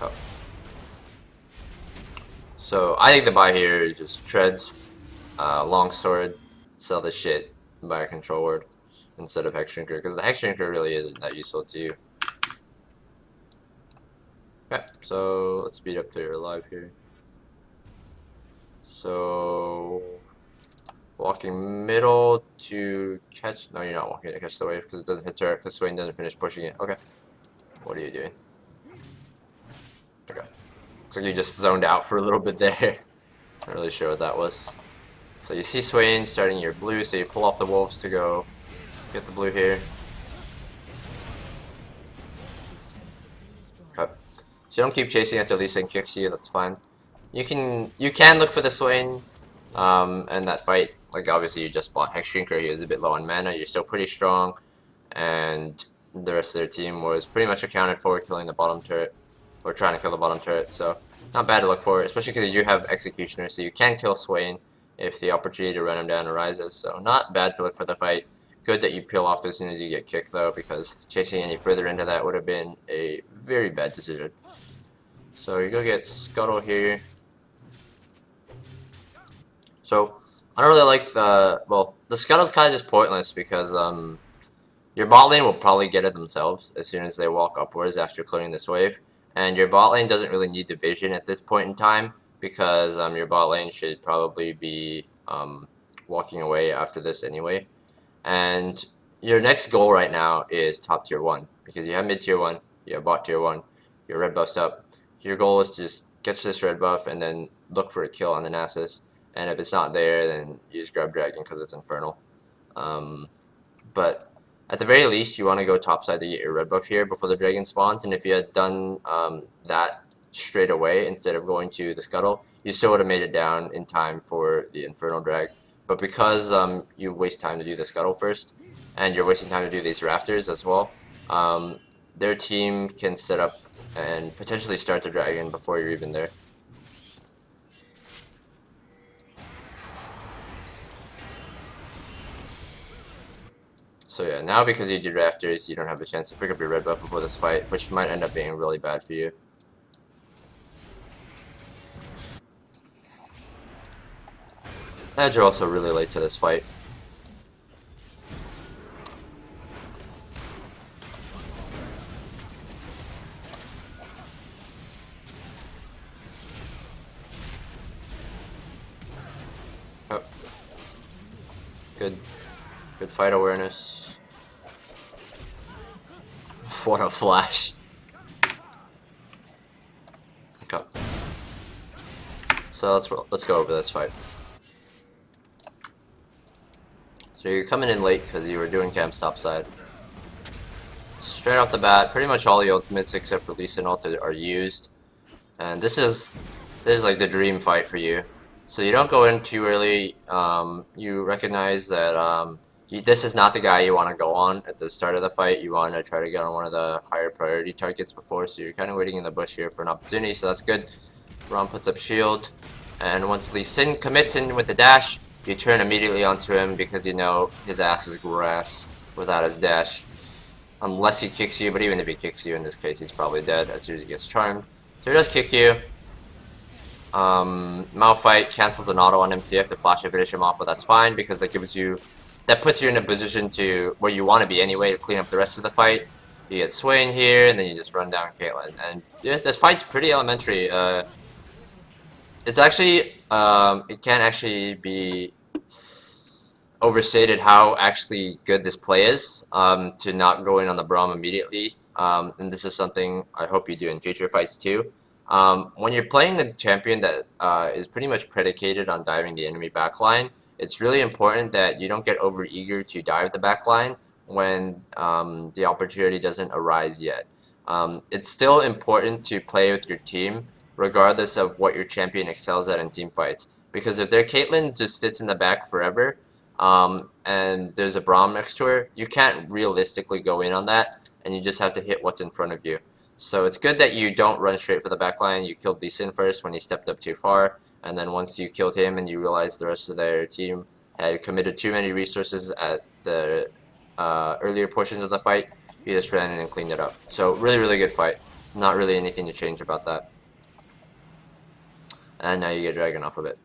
Oh. So I think the buy here is just treads, longsword, sell the shit, buy a control word instead of Hex Shrinker, because the Hex Shrinker really isn't that useful to you. Okay, so let's speed up to your live here. So walking middle to catch. No, you're not walking to catch the wave because it doesn't hit turret because Swain doesn't finish pushing it. Okay, what are you doing? Okay, looks like you just zoned out for a little bit there. Not really sure what that was. So you see Swain starting your blue, so you pull off the wolves to go get the blue here. Okay. So you don't keep chasing after Lee Sin kicks you, that's fine. You can look for the Swain and that fight. Like obviously you just bought Hex Shrinker, he was a bit low on mana, you're still pretty strong, and the rest of their team was pretty much accounted for killing the bottom turret, or trying to kill the bottom turret, so not bad to look for, especially because you have Executioner, so you can kill Swain if the opportunity to run him down arises, so not bad to look for the fight. Good that you peel off as soon as you get kicked though, because chasing any further into that would have been a very bad decision. So you go get Scuttle here. So I don't really like the Scuttle's kind of just pointless because your bot lane will probably get it themselves as soon as they walk upwards after clearing this wave, and your bot lane doesn't really need the vision at this point in time because your bot lane should probably be walking away after this anyway. And your next goal right now is top tier 1 because you have mid tier 1, you have bot tier 1, your red buff's up. Your goal is to just catch this red buff and then look for a kill on the Nasus. And if it's not there, then use Grub Dragon because it's Infernal. But at the very least, you want to go topside to get your red buff here before the dragon spawns. And if you had done that straight away instead of going to the Scuttle, you still would have made it down in time for the Infernal Drag. But because you waste time to do the Scuttle first, and you're wasting time to do these Rafters as well, their team can set up and potentially start the dragon before you're even there. So yeah, now because you did Rafters, you don't have a chance to pick up your red buff before this fight, which might end up being really bad for you. Edge are also really late to this fight. Oh. Good fight awareness. What a flash. Okay. So let's go over this fight. So you're coming in late because you were doing camps topside. Straight off the bat, pretty much all the ultimates except for Lee Sin ult are used. And this is like the dream fight for you. So you don't go in too early. You recognize that this is not the guy you want to go on at the start of the fight. You want to try to get on one of the higher priority targets before, so you're kind of waiting in the bush here for an opportunity, so that's good. Ron puts up shield, and once Lee Sin commits in with the dash, you turn immediately onto him because you know his ass is grass without his dash. Unless he kicks you, but even if he kicks you, in this case he's probably dead as soon as he gets charmed. So he does kick you. Malphite cancels an auto on him, so you have to flash and finish him off, but that's fine because that puts you in a position to where you want to be anyway to clean up the rest of the fight. You get Swain here, and then you just run down Caitlyn. And yeah, this fight's pretty elementary. It's actually, it can actually be overstated how actually good this play is, to not go in on the Braum immediately. And this is something I hope you do in future fights too. When you're playing a champion that is pretty much predicated on diving the enemy backline, it's really important that you don't get over eager to dive the backline when the opportunity doesn't arise yet. It's still important to play with your team regardless of what your champion excels at in team fights. Because if their Caitlyn just sits in the back forever, and there's a Braum next to her, you can't realistically go in on that, and you just have to hit what's in front of you. So it's good that you don't run straight for the backline. You killed Lee Sin first when he stepped up too far, and then once you killed him and you realized the rest of their team had committed too many resources at the earlier portions of the fight, you just ran in and cleaned it up. So really, really good fight. Not really anything to change about that. And now you get Dragon off of it.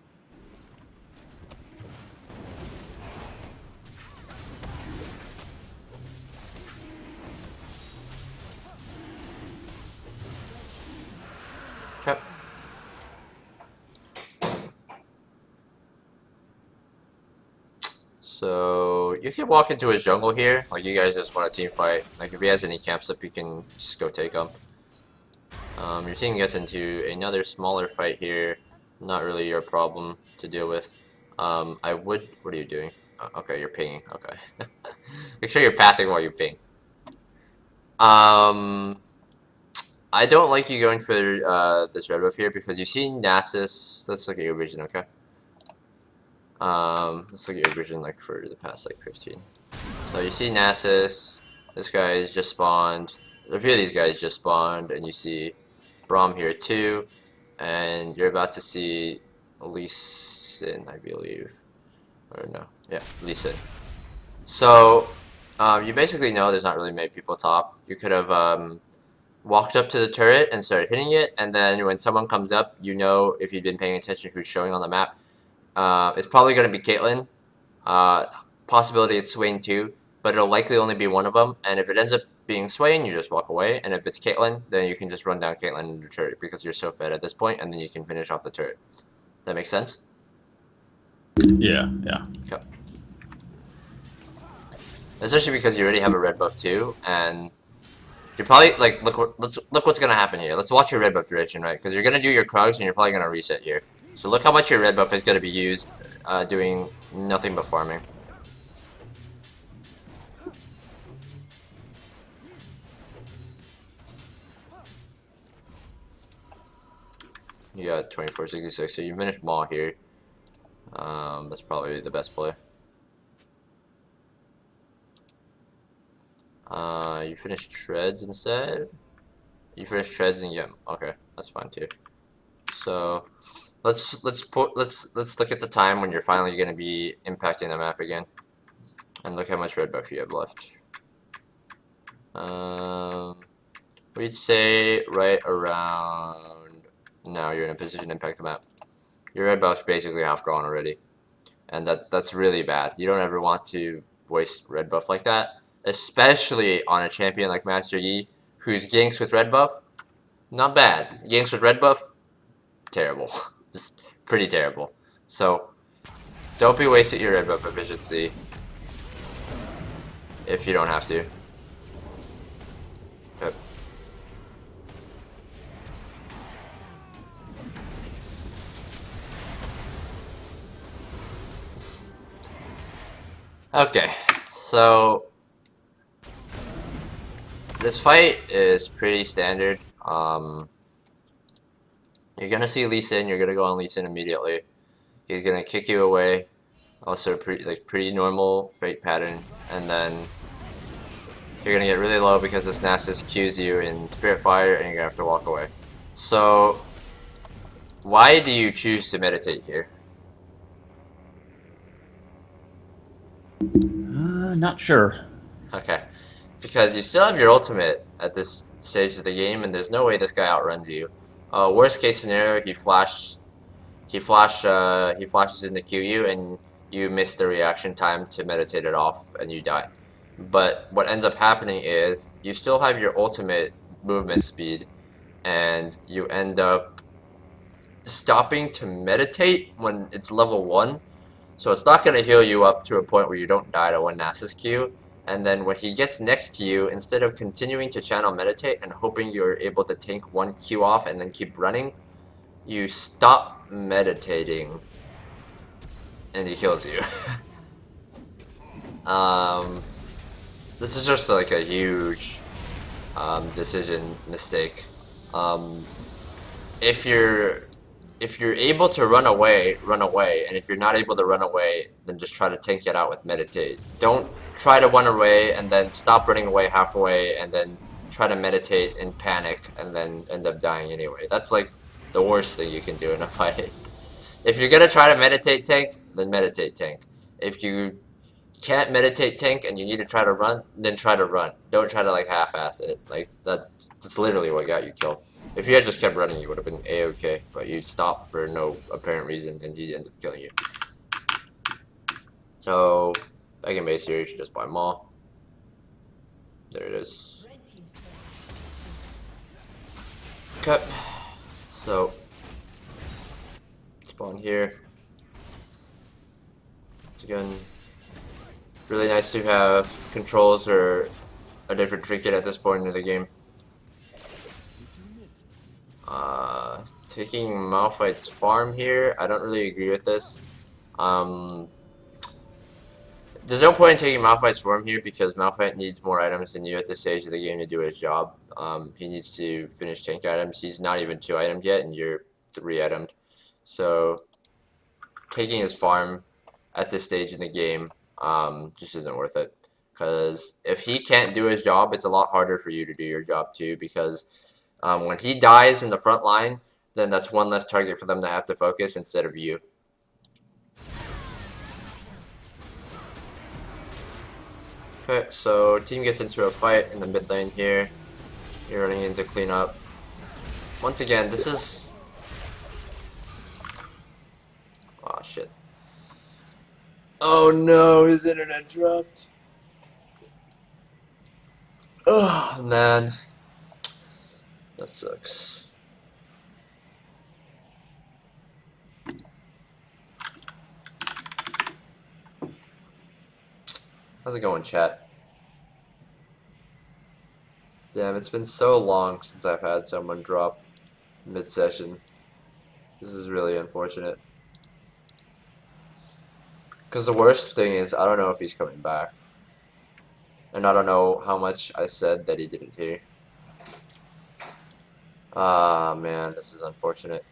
Okay. So you can walk into his jungle here, like you guys just want a team fight. Like if he has any camps up, you can just go take him. Your team gets into another smaller fight here. Not really your problem to deal with. I would. What are you doing? Okay, you're pinging. Okay. Make sure you're pathing while you ping. I don't like you going for this red buff here because you've seen Nasus. Let's look at your vision, okay? Let's look at your vision like for the past like 15. So you see Nasus. This guy's just spawned. A few of these guys just spawned, and you see Braum here too, and you're about to see Lee Sin, I believe, or no, yeah, Lee Sin. So you basically know there's not really many people top. You could have walked up to the turret and started hitting it, and then when someone comes up, you know if you've been paying attention who's showing on the map. It's probably going to be Caitlyn. Possibility it's Swain too, but it'll likely only be one of them. And if it ends up being Swain, you just walk away. And if it's Caitlyn, then you can just run down Caitlyn into the turret because you're so fed at this point, and then you can finish off the turret. That makes sense? Yeah, yeah. Okay. Especially because you already have a red buff too, and you're probably like look what's gonna happen here. Let's watch your red buff duration, right? Because you're gonna do your Krugs and you're probably gonna reset here. So look how much your red buff is gonna be used doing nothing but farming. You got 2466, so you finished Maw here. That's probably the best play. You finished Treads instead? You finished Treads and Yim. Okay, that's fine too. So let's look at the time when you're finally gonna be impacting the map again. And look how much red buff you have left. We'd say right around now you're in a position to impact the map. Your red buff's basically half gone already. And that's really bad. You don't ever want to waste red buff like that. Especially on a champion like Master Yi, who's ganks with red buff. Not bad. Ganks with red buff, terrible. Just pretty terrible. So don't be wasting your red buff efficiency if you don't have to. Yep. Okay, so this fight is pretty standard. You're gonna see Lee Sin, you're gonna go on Lee Sin immediately. He's gonna kick you away. Also pretty normal fate pattern. And then you're gonna get really low because this Nasus cues you in Spirit Fire and you're gonna have to walk away. So why do you choose to meditate here? Not sure. Okay. Because you still have your ultimate at this stage of the game, and there's no way this guy outruns you. Worst case scenario, he flashes into QU, and you miss the reaction time to meditate it off, and you die. But what ends up happening is you still have your ultimate movement speed, and you end up stopping to meditate when it's level 1. So it's not going to heal you up to a point where you don't die to one Nasus Q. And then when he gets next to you, instead of continuing to channel meditate and hoping you're able to tank one Q off and then keep running, you stop meditating and he kills you. This is just like a huge decision mistake. If you're able to run away, run away, and if you're not able to run away, then just try to tank it out with meditate. Don't try to run away and then stop running away halfway and then try to meditate in panic and then end up dying anyway. That's like the worst thing you can do in a fight. If you're gonna try to meditate tank, then meditate tank. If you can't meditate tank and you need to try to run, then try to run. Don't try to like half-ass it. Like that's literally what got you killed. If you had just kept running, you would have been a-okay, but you stopped for no apparent reason and he ends up killing you. So back in base here, you should just buy Maw. There it is. Okay. So spawn here. Once again, really nice to have controls or a different trinket at this point in the game. Taking Malphite's farm here, I don't really agree with this. There's no point in taking Malphite's farm here because Malphite needs more items than you at this stage of the game to do his job. He needs to finish tank items. He's not even 2 items yet, and you're 3 items. So taking his farm at this stage in the game just isn't worth it. Because if he can't do his job, it's a lot harder for you to do your job too. Because when he dies in the front line, then that's one less target for them to have to focus instead of you. Okay, so team gets into a fight in the mid lane here. You're running in to clean up. Once again, this is... oh shit. Oh no, his internet dropped. Oh man. That sucks. How's it going, chat? Damn, it's been so long since I've had someone drop mid-session. This is really unfortunate. Because the worst thing is, I don't know if he's coming back. And I don't know how much I said that he didn't hear. Ah, man, this is unfortunate.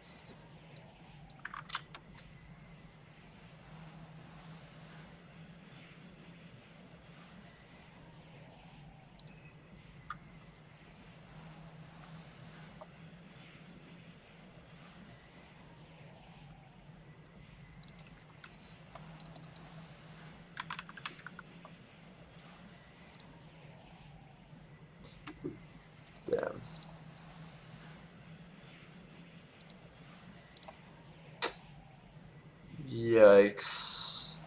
Damn. Yikes.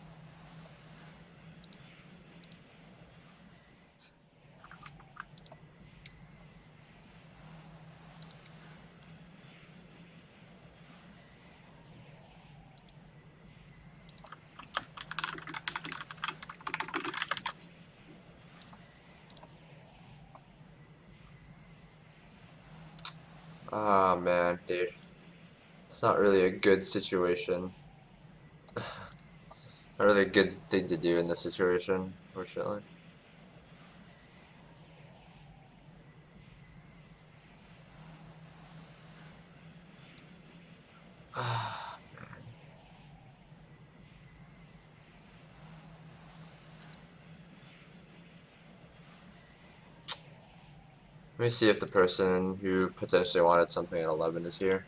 Ah, man, dude. It's not really a good situation. Not really a good thing to do in this situation, fortunately. Ah, man. Let me see if the person who potentially wanted something at 11 is here.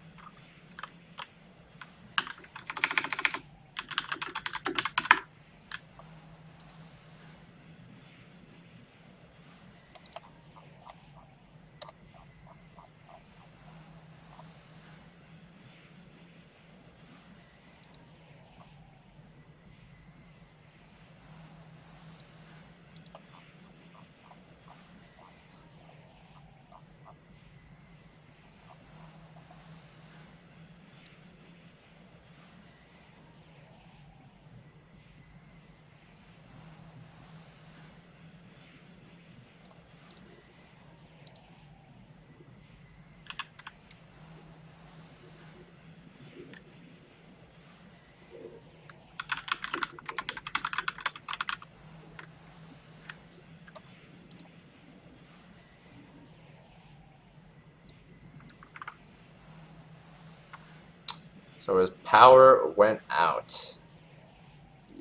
So his power went out.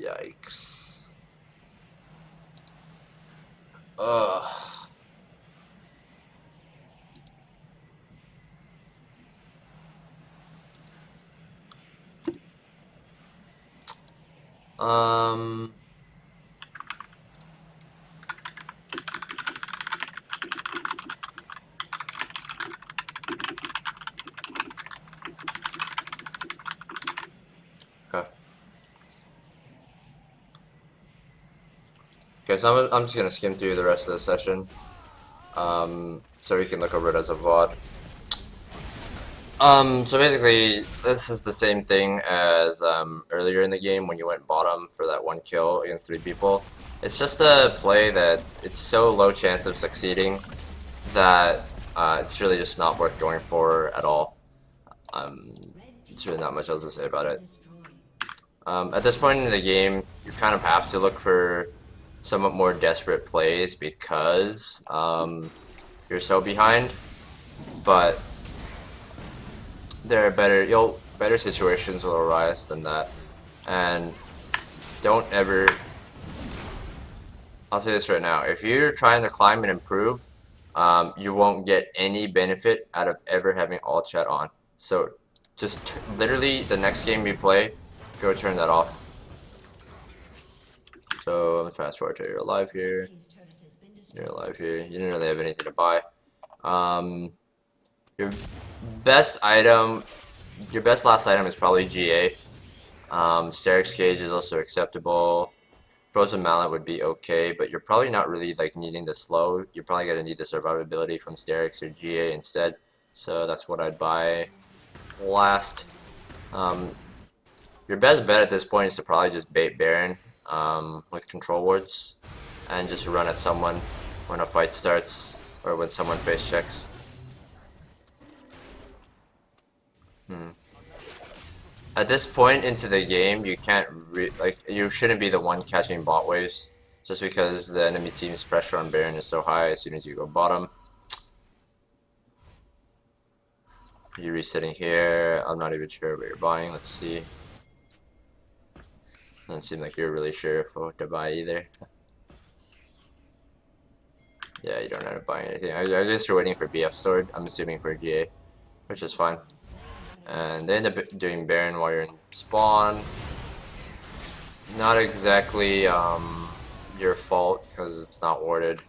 Yikes. Ugh. Um. Okay. Okay, so I'm just gonna skim through the rest of the session, so we can look over it as a VOD. So basically, this is the same thing as earlier in the game when you went bottom for that 1 kill against 3 people. It's just a play that it's so low chance of succeeding that it's really just not worth going for at all. There's really not much else to say about it. At this point in the game, you kind of have to look for somewhat more desperate plays because you're so behind, but there are better situations will arise than that, and don't ever. I'll say this right now: if you're trying to climb and improve, you won't get any benefit out of ever having all chat on. So just literally the next game you play, go turn that off. So I'm gonna fast forward to you're alive here. You're alive here. You didn't really have anything to buy. Your best last item is probably GA. Sterak's Cage is also acceptable. Frozen Mallet would be okay, but you're probably not really like needing the slow. You're probably gonna need the survivability from Sterak's or GA instead. So that's what I'd buy last. Your best bet at this point is to probably just bait Baron with control wards and just run at someone when a fight starts or when someone face checks. At this point into the game, you can't you shouldn't be the one catching bot waves just because the enemy team's pressure on Baron is so high as soon as you go bottom. You're resetting here. I'm not even sure what you're buying. Let's see. Doesn't seem like you're really sure what to buy either. Yeah, you don't end up buying anything. I guess you're waiting for BF Sword. I'm assuming for GA, which is fine. And they end up doing Baron while you're in spawn. Not exactly your fault because it's not warded.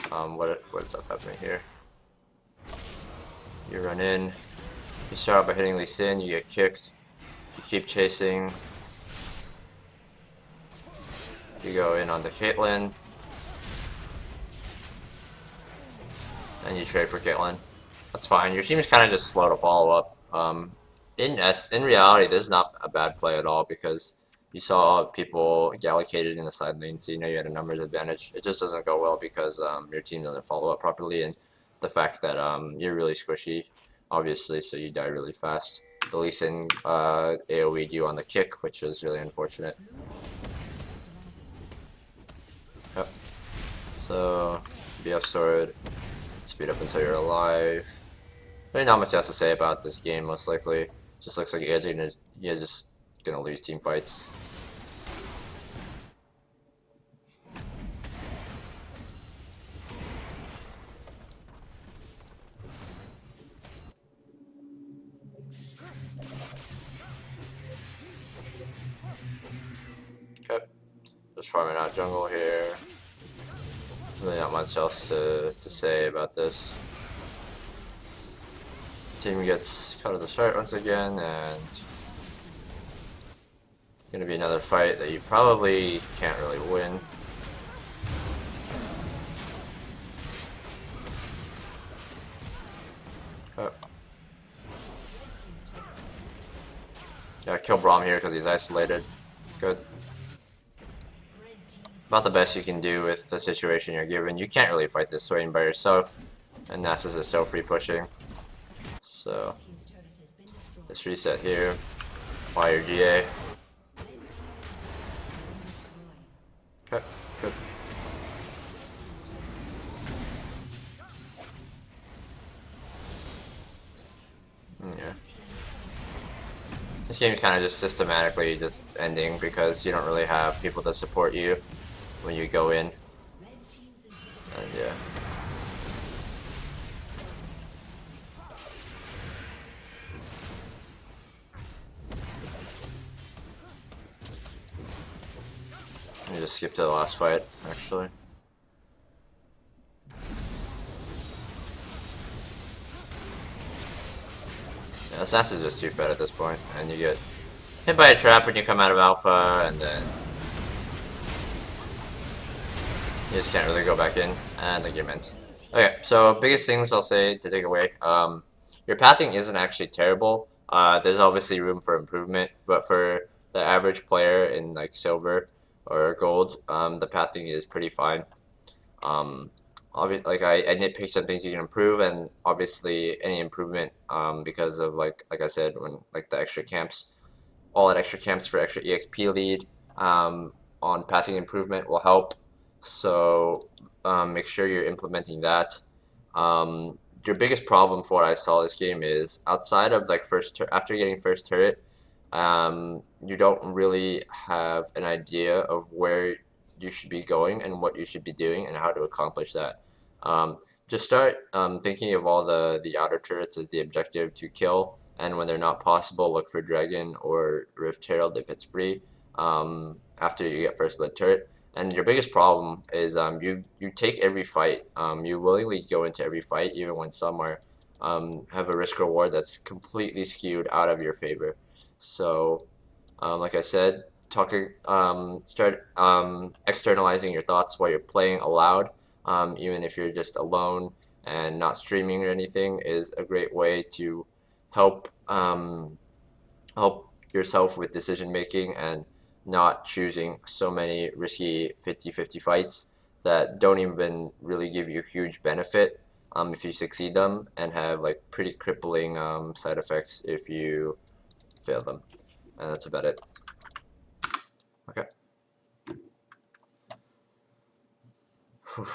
What's up happening here? You run in. You start out by hitting Lee Sin. You get kicked. You keep chasing. You go in onto Caitlyn. And you trade for Caitlyn. That's fine. Your team is kind of just slow to follow up. In reality, this is not a bad play at all because you saw people allocated in the side lane, so you know you had a numbers advantage. It just doesn't go well because your team doesn't follow up properly, and the fact that you're really squishy, obviously, so you die really fast. The Lee Sin AoE'd you on the kick, which is really unfortunate. Yep. So, BF Sword, speed up until you're alive. Really not much else to say about this game, most likely. Just looks like you guys are just gonna lose team fights. Okay. Just farming out jungle here. Really not much else to say about this. Team gets cut at the start once again, and gonna be another fight that you probably can't really win. Oh. Yeah, kill Braum here because he's isolated. Good. About the best you can do with the situation you're given. You can't really fight this Swain by yourself, and Nasus is so free pushing. So, let's reset here. Wire GA. Okay, good. Yeah. This game's kind of just systematically just ending because you don't really have people to support you when you go in. And yeah. Let me just skip to the last fight, actually. Yeah, Assassin's just too fed at this point, and you get hit by a trap when you come out of alpha, and then you just can't really go back in, and the game ends. Okay, so biggest things I'll say to take away. Your pathing isn't actually terrible. There's obviously room for improvement, but for the average player in like silver or gold, the pathing is pretty fine. Like I nitpick some things you can improve, and obviously any improvement, because of like I said, when like the extra camps, all that extra camps for extra EXP lead, on pathing improvement will help. So make sure you're implementing that. Your biggest problem for what I saw this game is outside of like after getting first turret, you don't really have an idea of where you should be going and what you should be doing and how to accomplish that. Just start thinking of all the outer turrets as the objective to kill, and when they're not possible, look for Dragon or Rift Herald if it's free, after you get first blood turret. And your biggest problem is you take every fight. You willingly go into every fight, even when some are have a risk reward that's completely skewed out of your favor. So, like I said, start externalizing your thoughts while you're playing aloud. Even if you're just alone and not streaming or anything, is a great way to help help yourself with decision making and not choosing so many risky 50-50 fights that don't even really give you huge benefit if you succeed them, and have like pretty crippling side effects if you fail them. And that's about it. Okay. Whew.